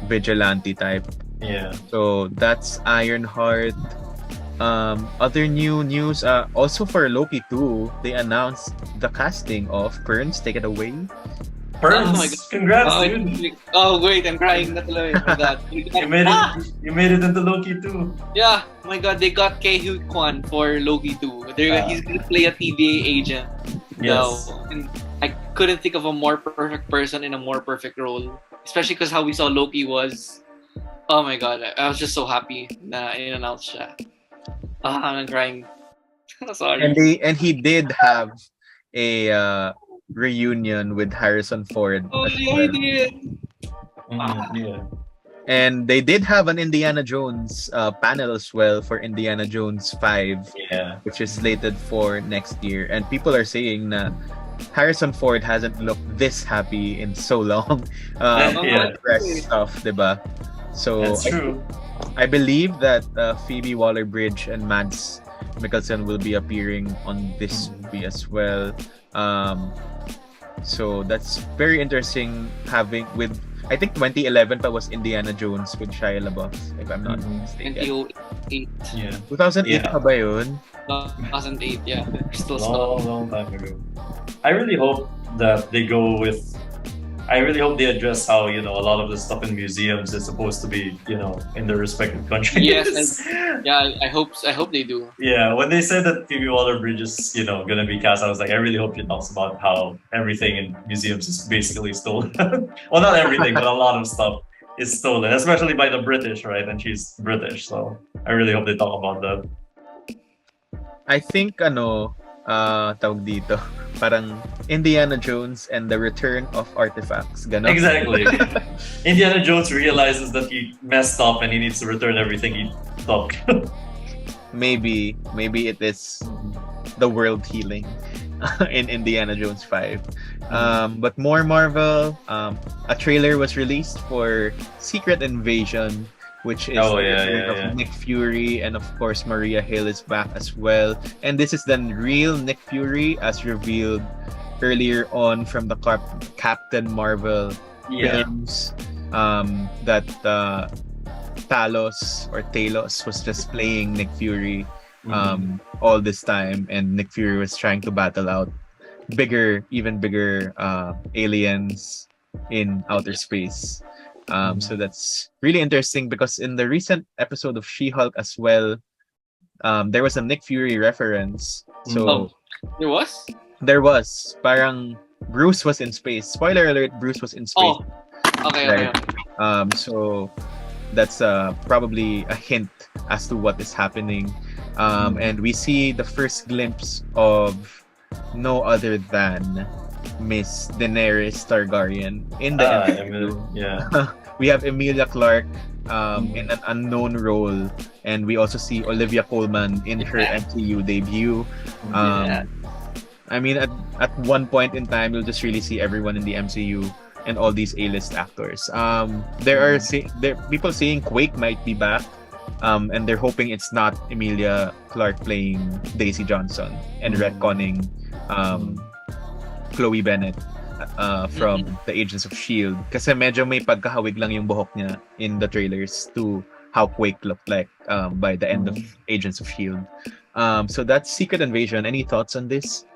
vigilante type. Yeah. So that's Ironheart. Other new news, also for Loki 2, they announced the casting of Perns. Take it away. Burns, Oh my God. congrats, dude. Oh, wait, I'm crying na tuloy. Oh my God. You made it into Loki too. Yeah, oh my God, they got Kei-Hu Kwan for Loki 2. He's gonna play a TVA agent. Yes. So, and I couldn't think of a more perfect person in a more perfect role. Especially because how we saw Loki was. Oh my God, I was just so happy na in-announce siya. I'm crying. Sorry. And he did have a reunion with Harrison Ford. Oh, as yeah, well. he did. Yeah. And they did have an Indiana Jones panel as well for Indiana Jones 5, Yeah. which is slated for next year. And people are saying that Harrison Ford hasn't looked this happy in so long. Yeah. Press stuff, diba? So That's true. I believe that Phoebe Waller-Bridge and Mads Mikkelsen will be appearing on this movie as well. So that's very interesting having with, I think 2011 pa was Indiana Jones with Shia LaBeouf, if I'm not mistaken. 2008. Yeah. 2008 Yeah. pa ba yun? 2008, yeah. Crystal Skull. Long time ago. I really hope that they go with I really hope they address how a lot of the stuff in museums is supposed to be in their respective countries. Yes, yeah, I hope they do. Yeah, when they said that Phoebe Waller-Bridge is gonna be cast, I was like, I really hope she talks about how everything in museums is basically stolen. Well, not everything, but a lot of stuff is stolen, especially by the British, right? And she's British, so I really hope they talk about that. I think tawag dito, parang Indiana Jones and the Return of Artifacts, ganon. Exactly. Indiana Jones realizes that he messed up and he needs to return everything he took. Maybe it is the world healing in Indiana Jones 5. But more Marvel, a trailer was released for Secret Invasion, which is Oh, the yeah, return yeah, of yeah. Nick Fury, and of course Maria Hill is back as well. And this is the real Nick Fury as revealed earlier on from the Captain Marvel Yeah. films, that Talos was just playing Nick Fury all this time, and Nick Fury was trying to battle out even bigger aliens in outer space. So that's really interesting because in the recent episode of She-Hulk as well, there was a Nick Fury reference. So There was? there was parang Bruce was in space. Spoiler alert: Bruce was in space. Oh, okay. Right. So that's probably a hint as to what is happening. And we see the first glimpse of no other than Miss Daenerys Targaryen in the MCU. Yeah. We have Emilia Clarke in an unknown role, and we also see Olivia Colman in her MCU debut. Yeah. I mean, at one point in time, you'll just really see everyone in the MCU and all these A-list actors. There are people saying Quake might be back, and they're hoping it's not Emilia Clarke playing Daisy Johnson and retconning Chloe Bennett from the Agents of S.H.I.E.L.D. Kasi medyo may pagkahawig lang yung buhok niya in the trailers to how Quake looked like by the end of Agents of S.H.I.E.L.D. So that's Secret Invasion. Any thoughts on this?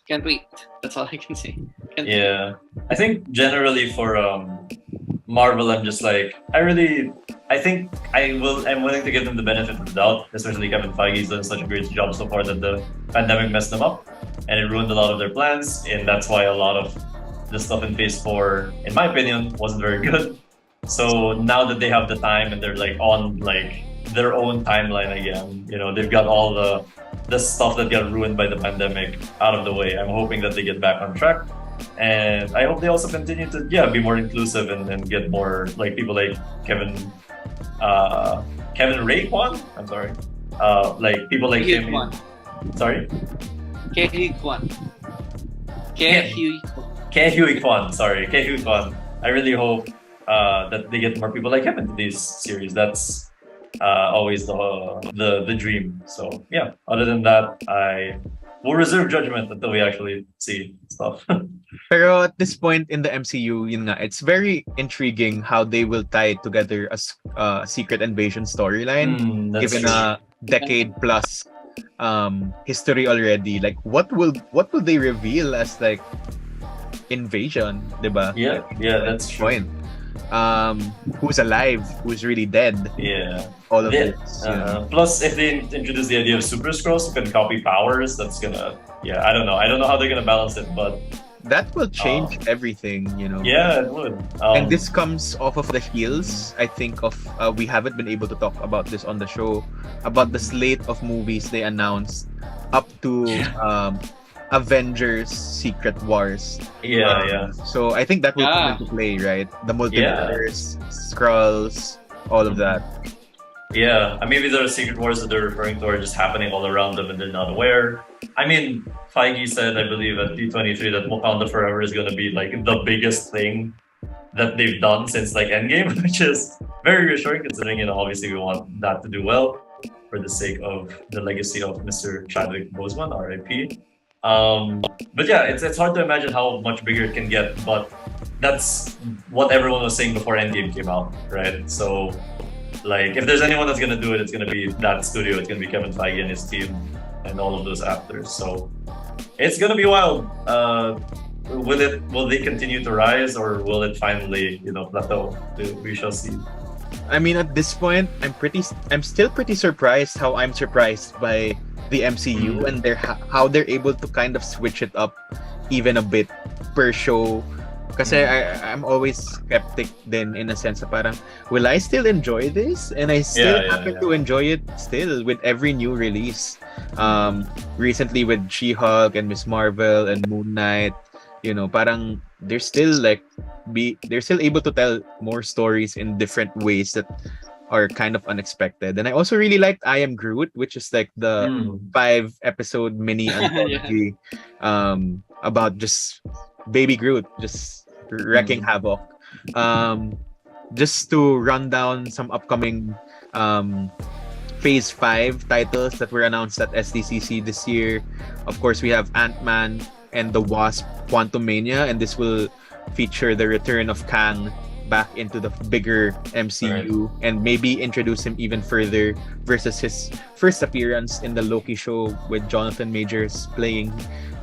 Can't wait. That's all I can say. Can't wait. Yeah. I think generally for Marvel, I'm just like, I think I'm willing to give them the benefit of the doubt, especially Kevin Feige's done such a great job so far that the pandemic messed them up and it ruined a lot of their plans, and that's why a lot of the stuff in Phase 4, in my opinion, wasn't very good. So now that they have the time and they're like on like their own timeline again, they've got all the stuff that got ruined by the pandemic out of the way. I'm hoping that they get back on track. And I hope they also continue to be more inclusive and get more like people like Kevin Ray Kwan. I'm sorry. Like people like Ke him. Kwan. Sorry? Ke Kwan. Ke Kwan. Sorry. Ke Kwan. I really hope that they get more people like him into these series. That's always the dream. So yeah, other than that, I will reserve judgment until we actually see stuff. Pero at this point in the MCU, yun nga, it's very intriguing how they will tie together a Secret Invasion storyline, That's given true. a decade plus history already. Like, what will they reveal as like invasion, diba? Yeah, that's true. Point. Who's alive? Who's really dead? Yeah. All of Yeah. this. Plus, if they introduce the idea of Super Scrolls who can copy powers, that's gonna. Yeah, I don't know. I don't know how they're gonna balance it, but That will change everything, yeah, it would. And this comes off of the heels, I think, of we haven't been able to talk about this on the show, about the slate of movies they announced up to Avengers Secret Wars. Yeah. So I think that will come Yeah. into play, right? The multiverse, Skrulls, all of that. Yeah, maybe the Secret Wars that they're referring to are just happening all around them and they're not aware. I mean, Feige said, I believe, at D23 that Wakanda Forever is going to be like the biggest thing that they've done since like Endgame, which is very reassuring considering, obviously we want that to do well for the sake of the legacy of Mr. Chadwick Boseman, RIP. But yeah, it's hard to imagine how much bigger it can get, but that's what everyone was saying before Endgame came out, right? So, like, if there's anyone that's gonna do it, it's gonna be that studio. It's gonna be Kevin Feige and his team and all of those actors. So it's gonna be wild. will they continue to rise, or will it finally plateau? We shall see. I mean, at this point, I'm still pretty surprised how I'm surprised by the MCU and how they're able to kind of switch it up even a bit per show. Kasi I'm always skeptic then in a sense na parang, will I still enjoy this? And I still happen to enjoy it still with every new release. Recently with She-Hulk and Miss Marvel and Moon Knight, parang they're still able to tell more stories in different ways that are kind of unexpected. And I also really liked I Am Groot, which is like the 5-episode mini anthology about just baby Groot just wrecking havoc. Just to run down some upcoming Phase 5 titles that were announced at SDCC this year. Of course, we have Ant-Man and the Wasp: Quantumania, and this will feature the return of Kang back into the bigger MCU and maybe introduce him even further versus his first appearance in the Loki show with Jonathan Majors playing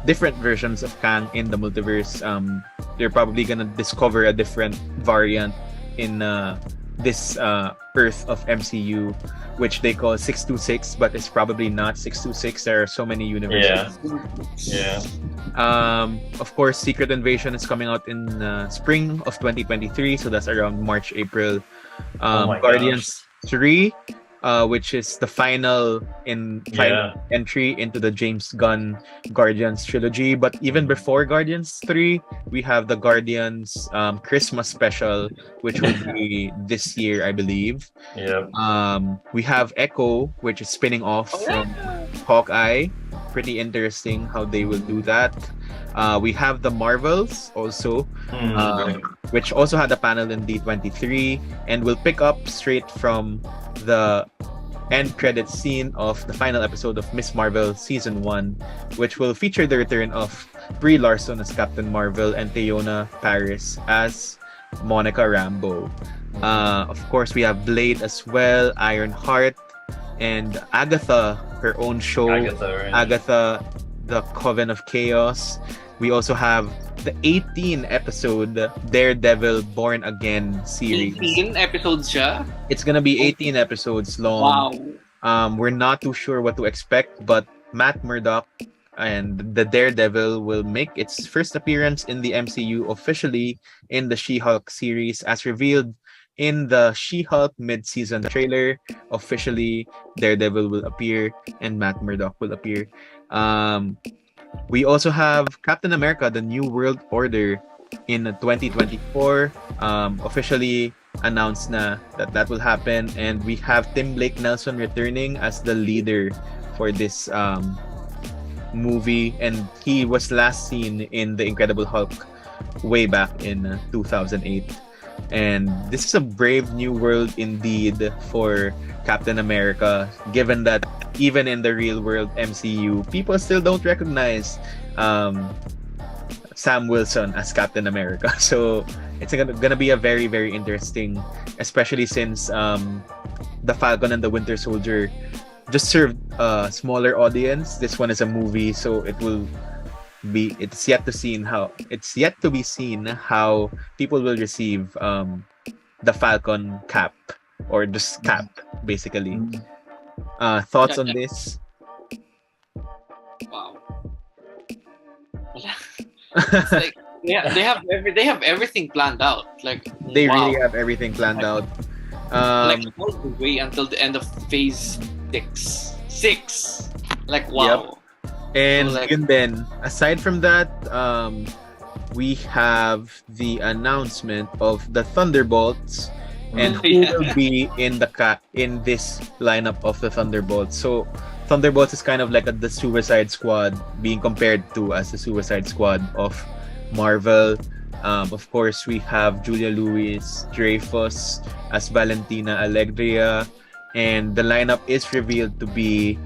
different versions of Kang in the multiverse. They're probably gonna discover a different variant in this Earth of MCU, which they call 626, but it's probably not 626. There are so many universes. Yeah. Of course, Secret Invasion is coming out in spring of 2023, so that's around March, April. Guardians 3, which is the final entry into the James Gunn Guardians trilogy. But even before Guardians 3, we have the Guardians Christmas special, which will be this year, I believe. We have Echo, which is spinning off from Hawkeye. Pretty interesting how they will do that. We have the Marvels also, which also had a panel in D23, and will pick up straight from the end credit scene of the final episode of Miss Marvel Season 1, which will feature the return of Brie Larson as Captain Marvel and Teyona Paris as Monica Rambeau. Of course, we have Blade as well, Ironheart, and Agatha, her own show, Agatha, the Coven of Chaos. We also have the 18-episode Daredevil Born Again series. 18 episodes siya? It's gonna be 18 episodes long. Wow. We're not too sure what to expect, but Matt Murdock and the Daredevil will make its first appearance in the MCU officially in the She-Hulk series, as revealed in the She-Hulk mid-season trailer. Officially, Daredevil will appear and Matt Murdock will appear. We also have Captain America: The New World Order in 2024. Officially announced na that will happen, and we have Tim Blake Nelson returning as the leader for this movie, and he was last seen in The Incredible Hulk way back in 2008. And this is a brave new world indeed for Captain America, given that even in the real world MCU, people still don't recognize Sam Wilson as Captain America. So it's gonna be a very, very interesting, especially since The Falcon and the Winter Soldier just served a smaller audience. This one is a movie, so it's yet to be seen how people will receive the Falcon cap, or just cap basically. Thoughts on this? Wow. It's like, they have everything planned out. Like They really have everything planned out. Like all the way until the end of Phase 6. Like wow. And So, like- yun din, aside from that, we have the announcement of the Thunderbolts and who will be in this lineup of the Thunderbolts. So Thunderbolts is kind of like the Suicide Squad, being compared to as the Suicide Squad of Marvel. Of course, we have Julia Louis-Dreyfus as Valentina Alegria, and the lineup is revealed to be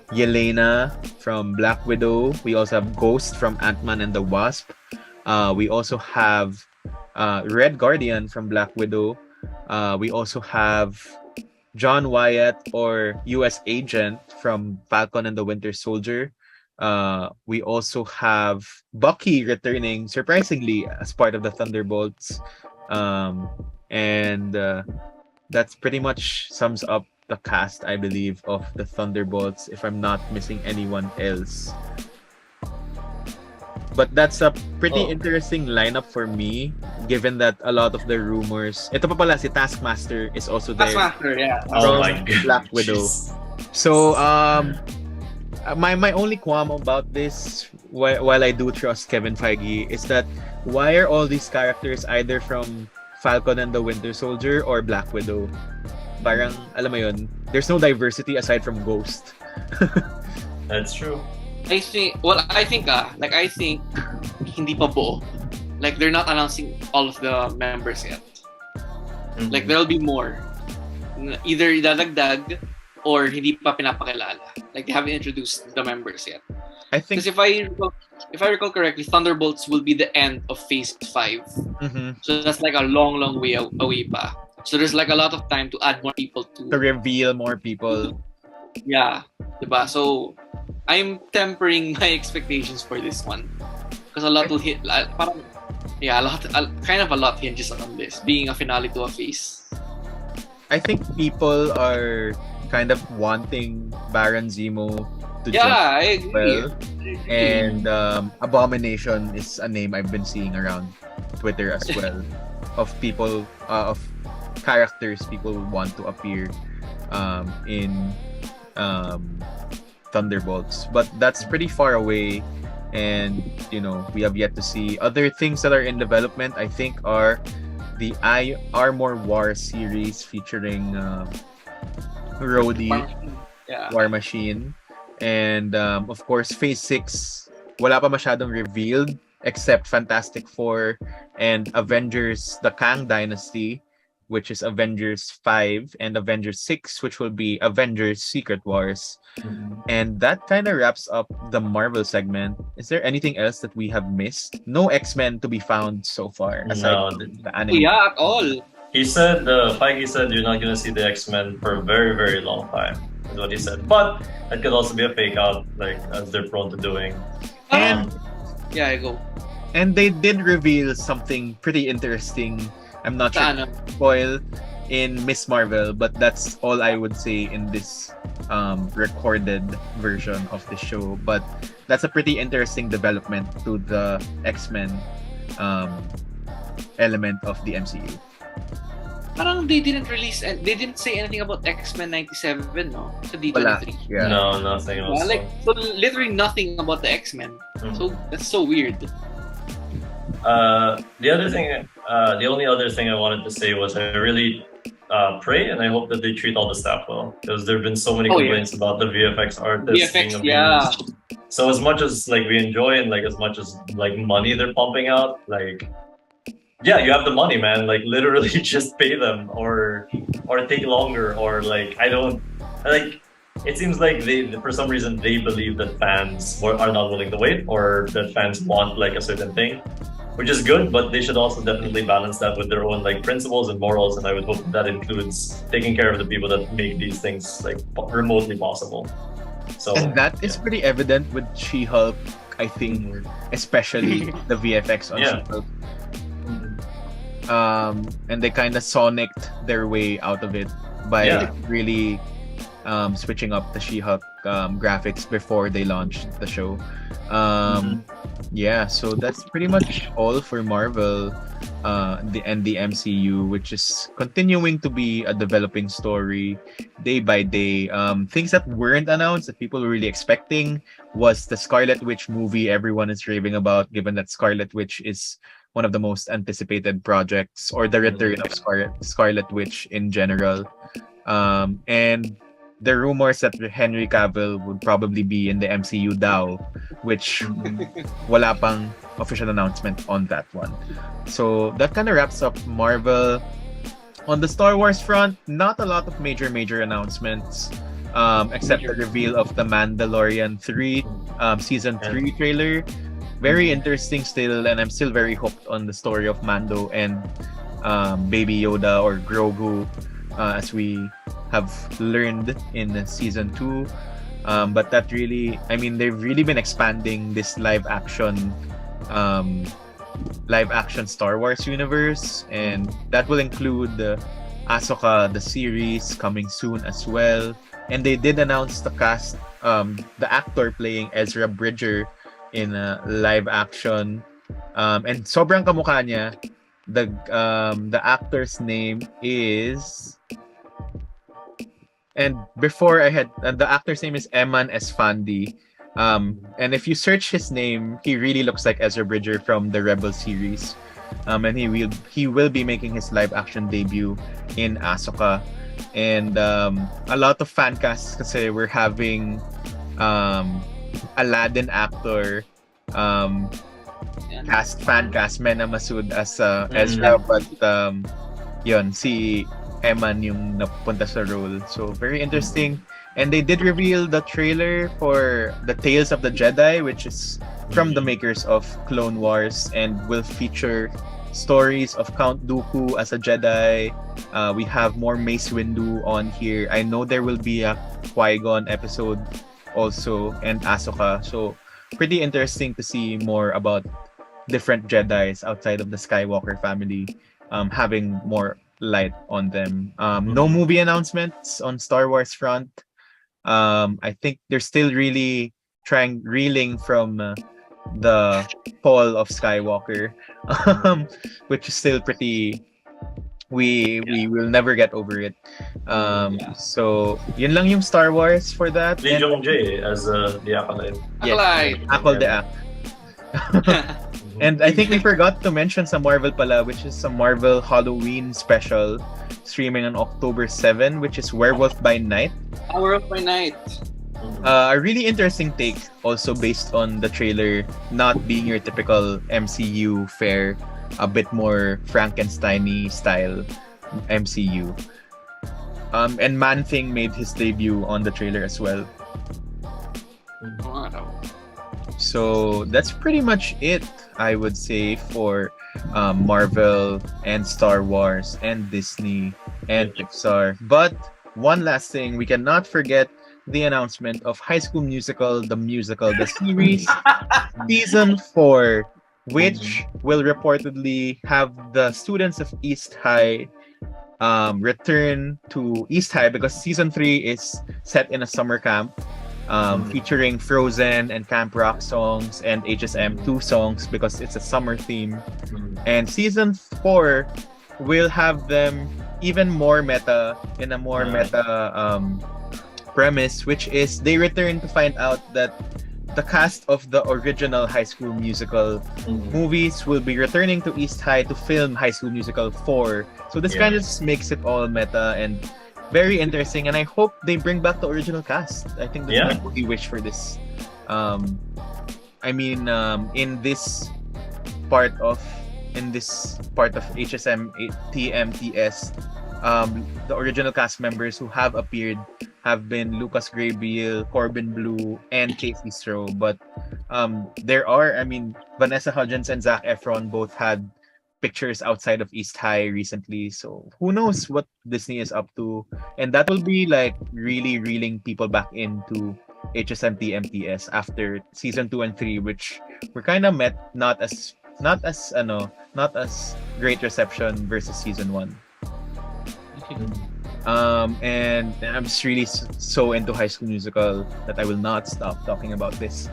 Yelena from Black Widow. We also have Ghost from Ant-Man and the Wasp. We also have Red Guardian from Black Widow. We also have John Wyatt, or US Agent, from Falcon and the Winter Soldier. We also have Bucky returning surprisingly as part of the Thunderbolts. And That's pretty much sums up the cast, I believe, of the Thunderbolts, if I'm not missing anyone else. But that's a pretty interesting lineup for me, given that a lot of the rumors... Ito pa pala, si Taskmaster is also there. Taskmaster, yeah. Oh From my god. Black Widow. Jeez. So, my only qualm about this, while I do trust Kevin Feige, is that why are all these characters either from Falcon and the Winter Soldier or Black Widow? Parang, alam mo yun, there's no diversity aside from Ghost. That's true. I think hindi pa buo. Like they're not announcing all of the members yet. Mhm. Like there'll be more. Either dadagdag or hindi pa pinapakilala. Like they haven't introduced the members yet. I think... Because if I recall correctly, Thunderbolts will be the end of Phase 5. Mhm. So that's like a long way away pa. So there's like a lot of time to add more people To to. reveal more people. Yeah, diba? So I'm tempering my expectations for this one because a lot will hit. Parang, yeah, kind of a lot hinges on this being a finale to a phase. I think people are kind of wanting Baron Zemo to Yeah, jump I agree. well. And Abomination is a name I've been seeing around Twitter as well, of people, of characters people want to appear in Thunderbolts. But that's pretty far away, and we have yet to see. Other things that are in development, I think, are the Armor War series featuring Rhodey, Yeah. War Machine, and of course Phase 6 wala pa masyadong revealed except Fantastic Four and Avengers the Kang Dynasty, which is Avengers 5, and Avengers 6, which will be Avengers Secret Wars. And that kind of wraps up the Marvel segment. Is there anything else that we have missed? No X-Men to be found so far aside No, from the anime. Yeah, at all. He said, Feige said you're not gonna see the X-Men for a very, very long time. Is what he said. But it could also be a fake out, like as they're prone to doing. And Yeah, I go. And they did reveal something pretty interesting. I'm not sure Sa ano? spoil in Miss Marvel, but that's all I would say in this recorded version of the show. But that's a pretty interesting development to the X-Men element of the MCU. Parang they didn't say anything about X-Men 97, no? Sa D23. Wala. Yeah. No, nothing else. Yeah, so literally nothing about the X-Men. So that's so weird. The only other thing I wanted to say was I really pray and I hope that they treat all the staff well, because there have been so many complaints about the VFX artists being VFX, abused. yeah. So as much as like we enjoy and like as much as like money they're pumping out, like yeah, you have the money, man. Like literally just pay them or take longer or like I don't like. It seems like they, for some reason, they believe that fans are not willing to wait or that fans want like a certain thing, which is good, but they should also definitely balance that with their own like principles and morals. And I would hope that includes taking care of the people that make these things like remotely possible. So And that is pretty evident with She-Hulk, I think, especially the VFX on Yeah. She-Hulk. And they kind of sonicked their way out of it by really switching up the She-Hulk graphics before they launched the show. Yeah, so that's pretty much all for Marvel and the MCU, which is continuing to be a developing story day by day. Things that weren't announced that people were really expecting was the Scarlet Witch movie everyone is raving about, given that Scarlet Witch is one of the most anticipated projects, or the return of Scarlet Witch in general. And the rumors that Henry Cavill would probably be in the MCU daw, which wala pang official announcement on that one. So that kind of wraps up Marvel. On the Star Wars front, not a lot of major announcements, except the reveal of the Mandalorian 3 season 3 trailer. Very interesting still, and I'm still very hooked on the story of Mando and Baby Yoda, or Grogu, as we have learned in season 2. But that really, I mean, they've really been expanding this live action Star Wars universe, and that will include Ahsoka the series coming soon as well. And they did announce the cast, the actor playing Ezra Bridger in live action, and sobrang kamukha niya. The actor's name is, and before I had the actor's name is Eman Esfandi. And if you search his name, he really looks like Ezra Bridger from the Rebel series. And he will be making his live action debut in Ahsoka. And a lot of fan casts kasi we're having Aladdin actor fan cast Mena Masud as Ezra, but yun, si Eman yung napunta sa role. So very interesting. And they did reveal the trailer for the Tales of the Jedi, which is from the makers of Clone Wars, and will feature stories of Count Dooku as a Jedi. We have more Mace Windu on here. I know there will be a Qui-Gon episode also, and Ahsoka. So pretty interesting to see more about different Jedis outside of the Skywalker family, having more light on them. No movie announcements on Star Wars front. I think they're still really reeling from the fall of Skywalker, which is still pretty. We will never get over it. So yun lang yung Star Wars for that. Lee Jong Jae as the acolyte. Yes, Akol de Ak. And I think we forgot to mention some Marvel pala, which is some Marvel Halloween special streaming on October 7, which is Werewolf by Night. Werewolf by Night. A really interesting take, also based on the trailer not being your typical MCU fare, a bit more Frankenstein-y style MCU. And Man-Thing made his debut on the trailer as well. So that's pretty much it, I would say, for Marvel and Star Wars and Disney and Pixar. But one last thing, we cannot forget the announcement of High School Musical, the series, season 4, which will reportedly have the students of East High return to East High, because season 3 is set in a summer camp. Featuring Frozen and Camp Rock songs and HSM 2 songs because it's a summer theme. And season 4 will have them even more meta, in a more meta premise, which is they return to find out that the cast of the original High School Musical movies will be returning to East High to film High School Musical 4. So this kind of just makes it all meta and very interesting, and I hope they bring back the original cast. I think that's my only wish for this. I mean, in this part of HSM TMTS, the original cast members who have appeared have been Lucas Graybiel, Corbin Blue, and Casey Stroh. But there are, I mean, Vanessa Hudgens and Zac Efron both had pictures outside of East High recently, so who knows what Disney is up to, and that will be like really reeling people back into HSMT MTS after season 2 and 3, which were kind of met not as great reception versus season 1. And I'm just really so into High School Musical that I will not stop talking about this.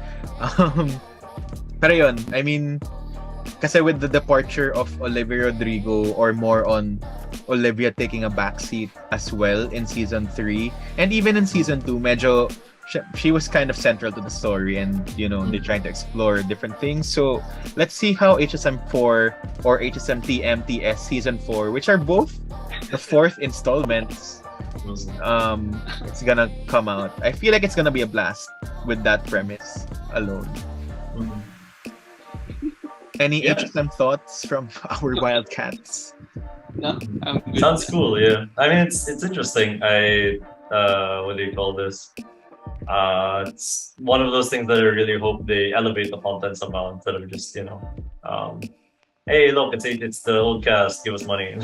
Pero yun, I mean, kasi with the departure of Olivia Rodrigo, or more on Olivia taking a backseat as well in season 3, and even in season 2, medyo she was kind of central to the story, and you know, they're trying to explore different things. So let's see how HSM4 or HSMT MTS season 4, which are both the 4th installments, it's gonna come out. I feel like it's gonna be a blast with that premise alone. Any HSM thoughts from our Wildcats? No, I'm good. Sounds cool, yeah. I mean, it's interesting. What do you call this? It's one of those things that I really hope they elevate the content somehow instead of just, you know, hey, look, it's the old cast, give us money.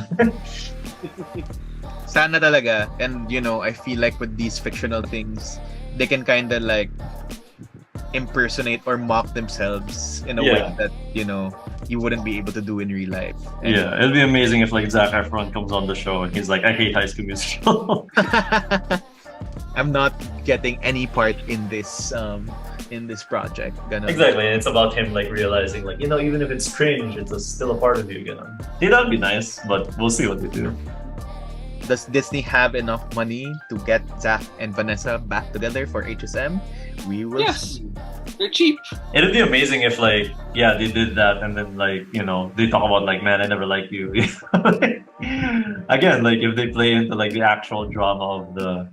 Sana talaga. And you know, I feel like with these fictional things, they can kind of like impersonate or mock themselves in a way Yeah. that you wouldn't be able to do in real life. And Yeah, it'd be amazing if like Zac Efron comes on the show and he's like, I hate High School Musical. I'm not getting any part in this project. Ganun. Exactly, and it's about him like realizing like, even if it's cringe, it's still a part of you, Yeah, that'd be nice, but we'll see what they do. Does Disney have enough money to get Zach and Vanessa back together for HSM? We will Yes. see. They're cheap. It'd be amazing if like, yeah, they did that and then like, they talk about like, man, I never liked you. Again, like if they play into like the actual drama of the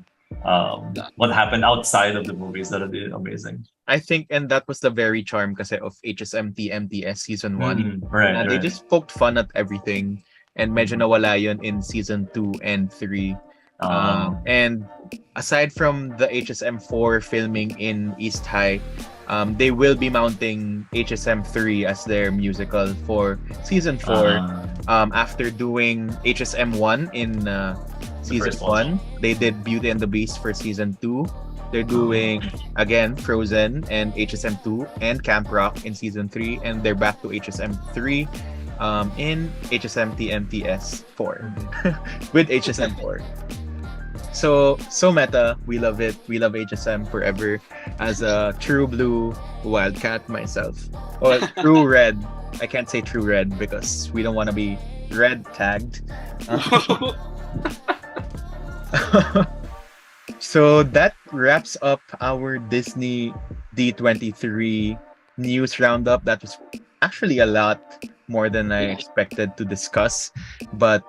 what happened outside of the movies, that'd be amazing. I think, and that was the very charm kasi of HSMT MTS season 1. Right, They right. just poked fun at everything, and medyo nawala yun in season 2 and 3. And aside from the HSM 4 filming in East High, they will be mounting HSM 3 as their musical for season 4. After doing HSM 1 in season first one. 1, they did Beauty and the Beast for season 2. They're doing again Frozen and HSM 2 and Camp Rock in season 3, and they're back to HSM 3 in HSM TMTS 4 with HSM 4. So meta. We love it. We love HSM forever. As a true blue wildcat myself, well, true red. I can't say true red because we don't want to be red tagged. So that wraps up our Disney D23 news roundup. That was actually a lot more than I expected to discuss, but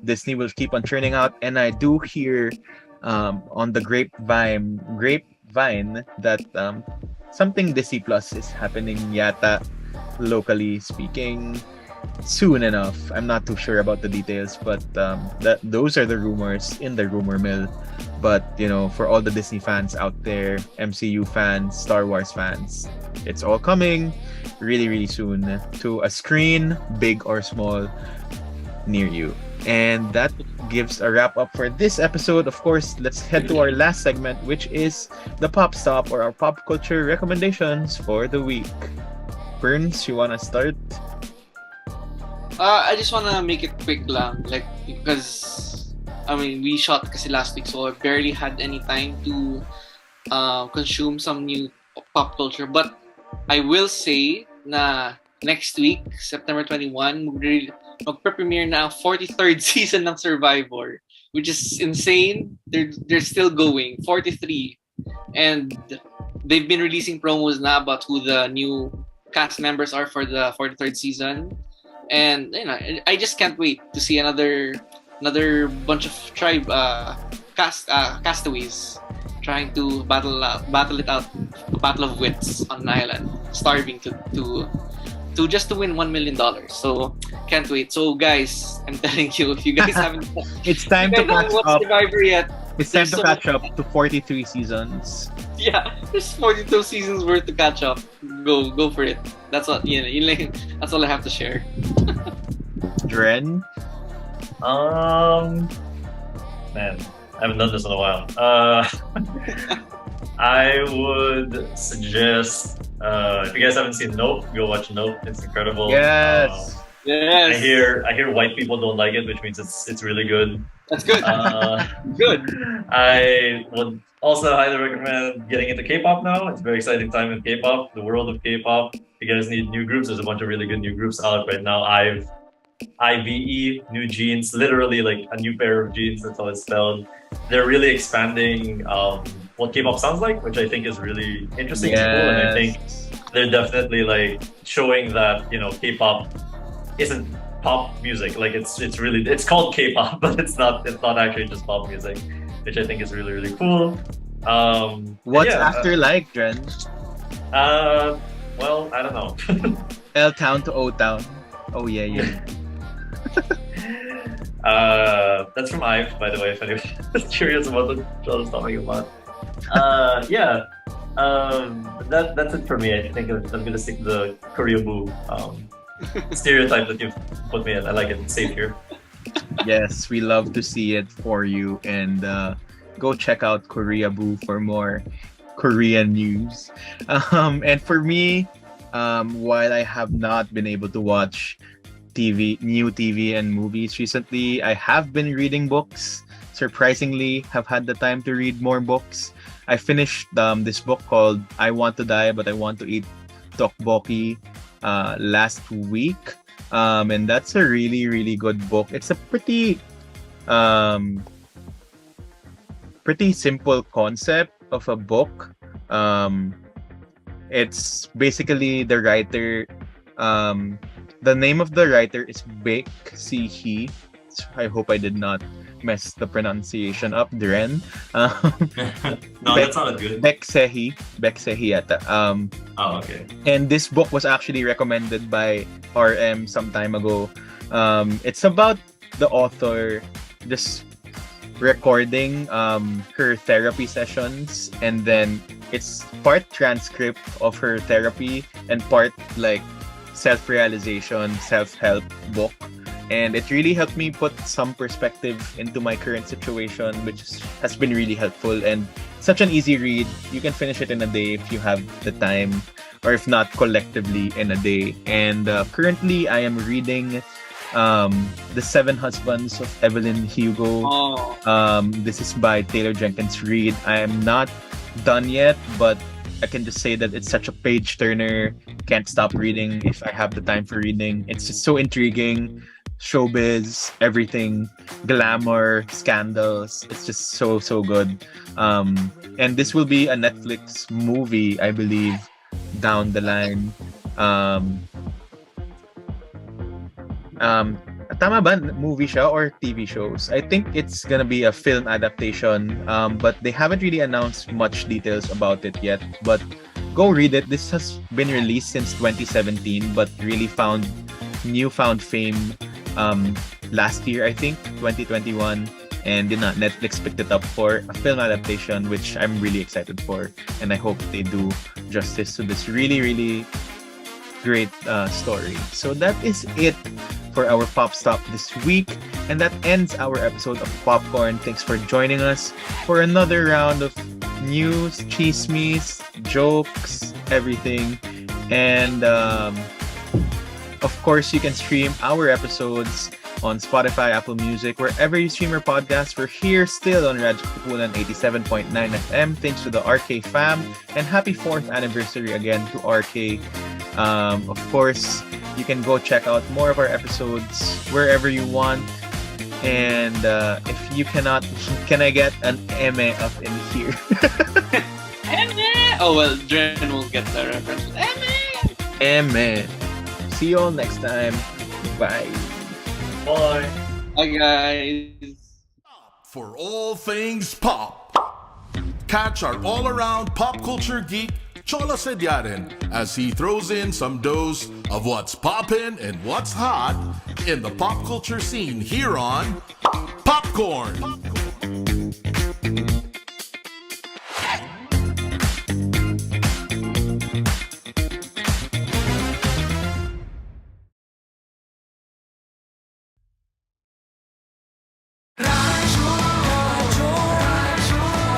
Disney will keep on churning out, and I do hear on the grapevine that something Disney Plus is happening yata, locally speaking, soon enough. I'm not too sure about the details, but those are the rumors in the rumor mill. But for all the Disney fans out there, MCU fans, Star Wars fans, it's all coming really, really soon to a screen, big or small, near you. And that gives a wrap up for this episode. Of course, let's head to our last segment, which is the Pop Stop, or our pop culture recommendations for the week. Burns, you wanna start? I just wanna make it quick lang, like, because we shot kasi last week, so I barely had any time to consume some new pop culture. But I will say na next week, September 21, magpe-premiere na ang 43rd season ng Survivor, which is insane. They're still going, 43, and they've been releasing promos na about who the new cast members are for the 43rd season. And I just can't wait to see another bunch of castaways trying to battle it out, a battle of wits on an island, starving to just to win $1 million. So can't wait. So guys, I'm telling you, if you guys haven't, It's time if to you guys catch haven't watched up. Survivor yet, It's time to so- catch up to 43 seasons. yeah, there's 42 seasons worth to catch up. Go for it. That's what that's all I have to share. Dren? Man, I haven't done this in a while. I would suggest, if you guys haven't seen Nope, go watch Nope. It's incredible. Yes. Yes, I hear white people don't like it, which means it's really good. that's good. Good. I would also highly recommend getting into K-pop now. It's a very exciting time in K-pop, the world of K-pop. If you guys need new groups, there's a bunch of really good new groups out right now. IVE, New Jeans, literally like a new pair of jeans, that's how it's spelled. They're really expanding what K-pop sounds like, which I think is really interesting and cool. And I think they're definitely like showing that K-pop isn't pop music. Like it's called K-pop, but it's not actually just pop music, which I think is really, really cool. What's after like, Dren? Well, I don't know. L Town to O Town. Oh yeah. That's from IVE, by the way, if anyone's curious about what Cholo's talking about. That's it for me. I think I'm gonna stick to the Korea Boo stereotype that you've put me in. I like it. It's safe here. Yes, we love to see it for you. And go check out Korea Boo for more Korean news. And for me, while I have not been able to watch new TV and movies recently, I have been reading books. Surprisingly, have had the time to read more books. I finished this book called I Want to Die But I Want to Eat Tteokbokki last week. And that's a really, really good book. It's a pretty simple concept of a book. It's basically the writer. The name of the writer is Baek Si-hee. I hope I did not mess the pronunciation up. Dren. No, that's not good. Baek Si-hee yata. Okay. And this book was actually recommended by RM some time ago. It's about the author just recording her therapy sessions, and then it's part transcript of her therapy and part like self-realization, self-help book. And it really helped me put some perspective into my current situation, which has been really helpful, and such an easy read. You can finish it in a day if you have the time, or if not, collectively in a day. And currently I am reading The Seven Husbands of Evelyn Hugo. This is by Taylor Jenkins Reid. I am not done yet, but I can just say that it's such a page turner. Can't stop reading if I have the time for reading. It's just so intriguing. Showbiz, everything, glamour, scandals. It's just so good. And this will be a Netflix movie, I believe, down the line. Tama ba? Movie siya or TV shows? I think it's gonna be a film adaptation, but they haven't really announced much details about it yet. But go read it. This has been released since 2017, but really found newfound fame last year, I think, 2021. And Netflix picked it up for a film adaptation, which I'm really excited for. And I hope they do justice to this really, really great story. So that is it for our Pop Stop this week, and that ends our episode of Popcorn. Thanks for joining us for another round of news, chismes, jokes, everything. And of course, you can stream our episodes on Spotify, Apple Music, wherever you stream your podcasts. We're here still on Radyo Katipunan 87.9 FM. Thanks to the RK fam, and happy 4th anniversary again to RK. Of course, you can go check out more of our episodes wherever you want. And if you cannot, can I get an Emme up in here? Emme! Oh, well, Dren will get the reference. Emme! See you all next time. Bye. Bye. Bye, guys. For all things pop. Catch our all-around pop culture geek, Cholo Sediaren, as he throws in some dose of what's poppin' and what's hot in the pop culture scene here on Popcorn.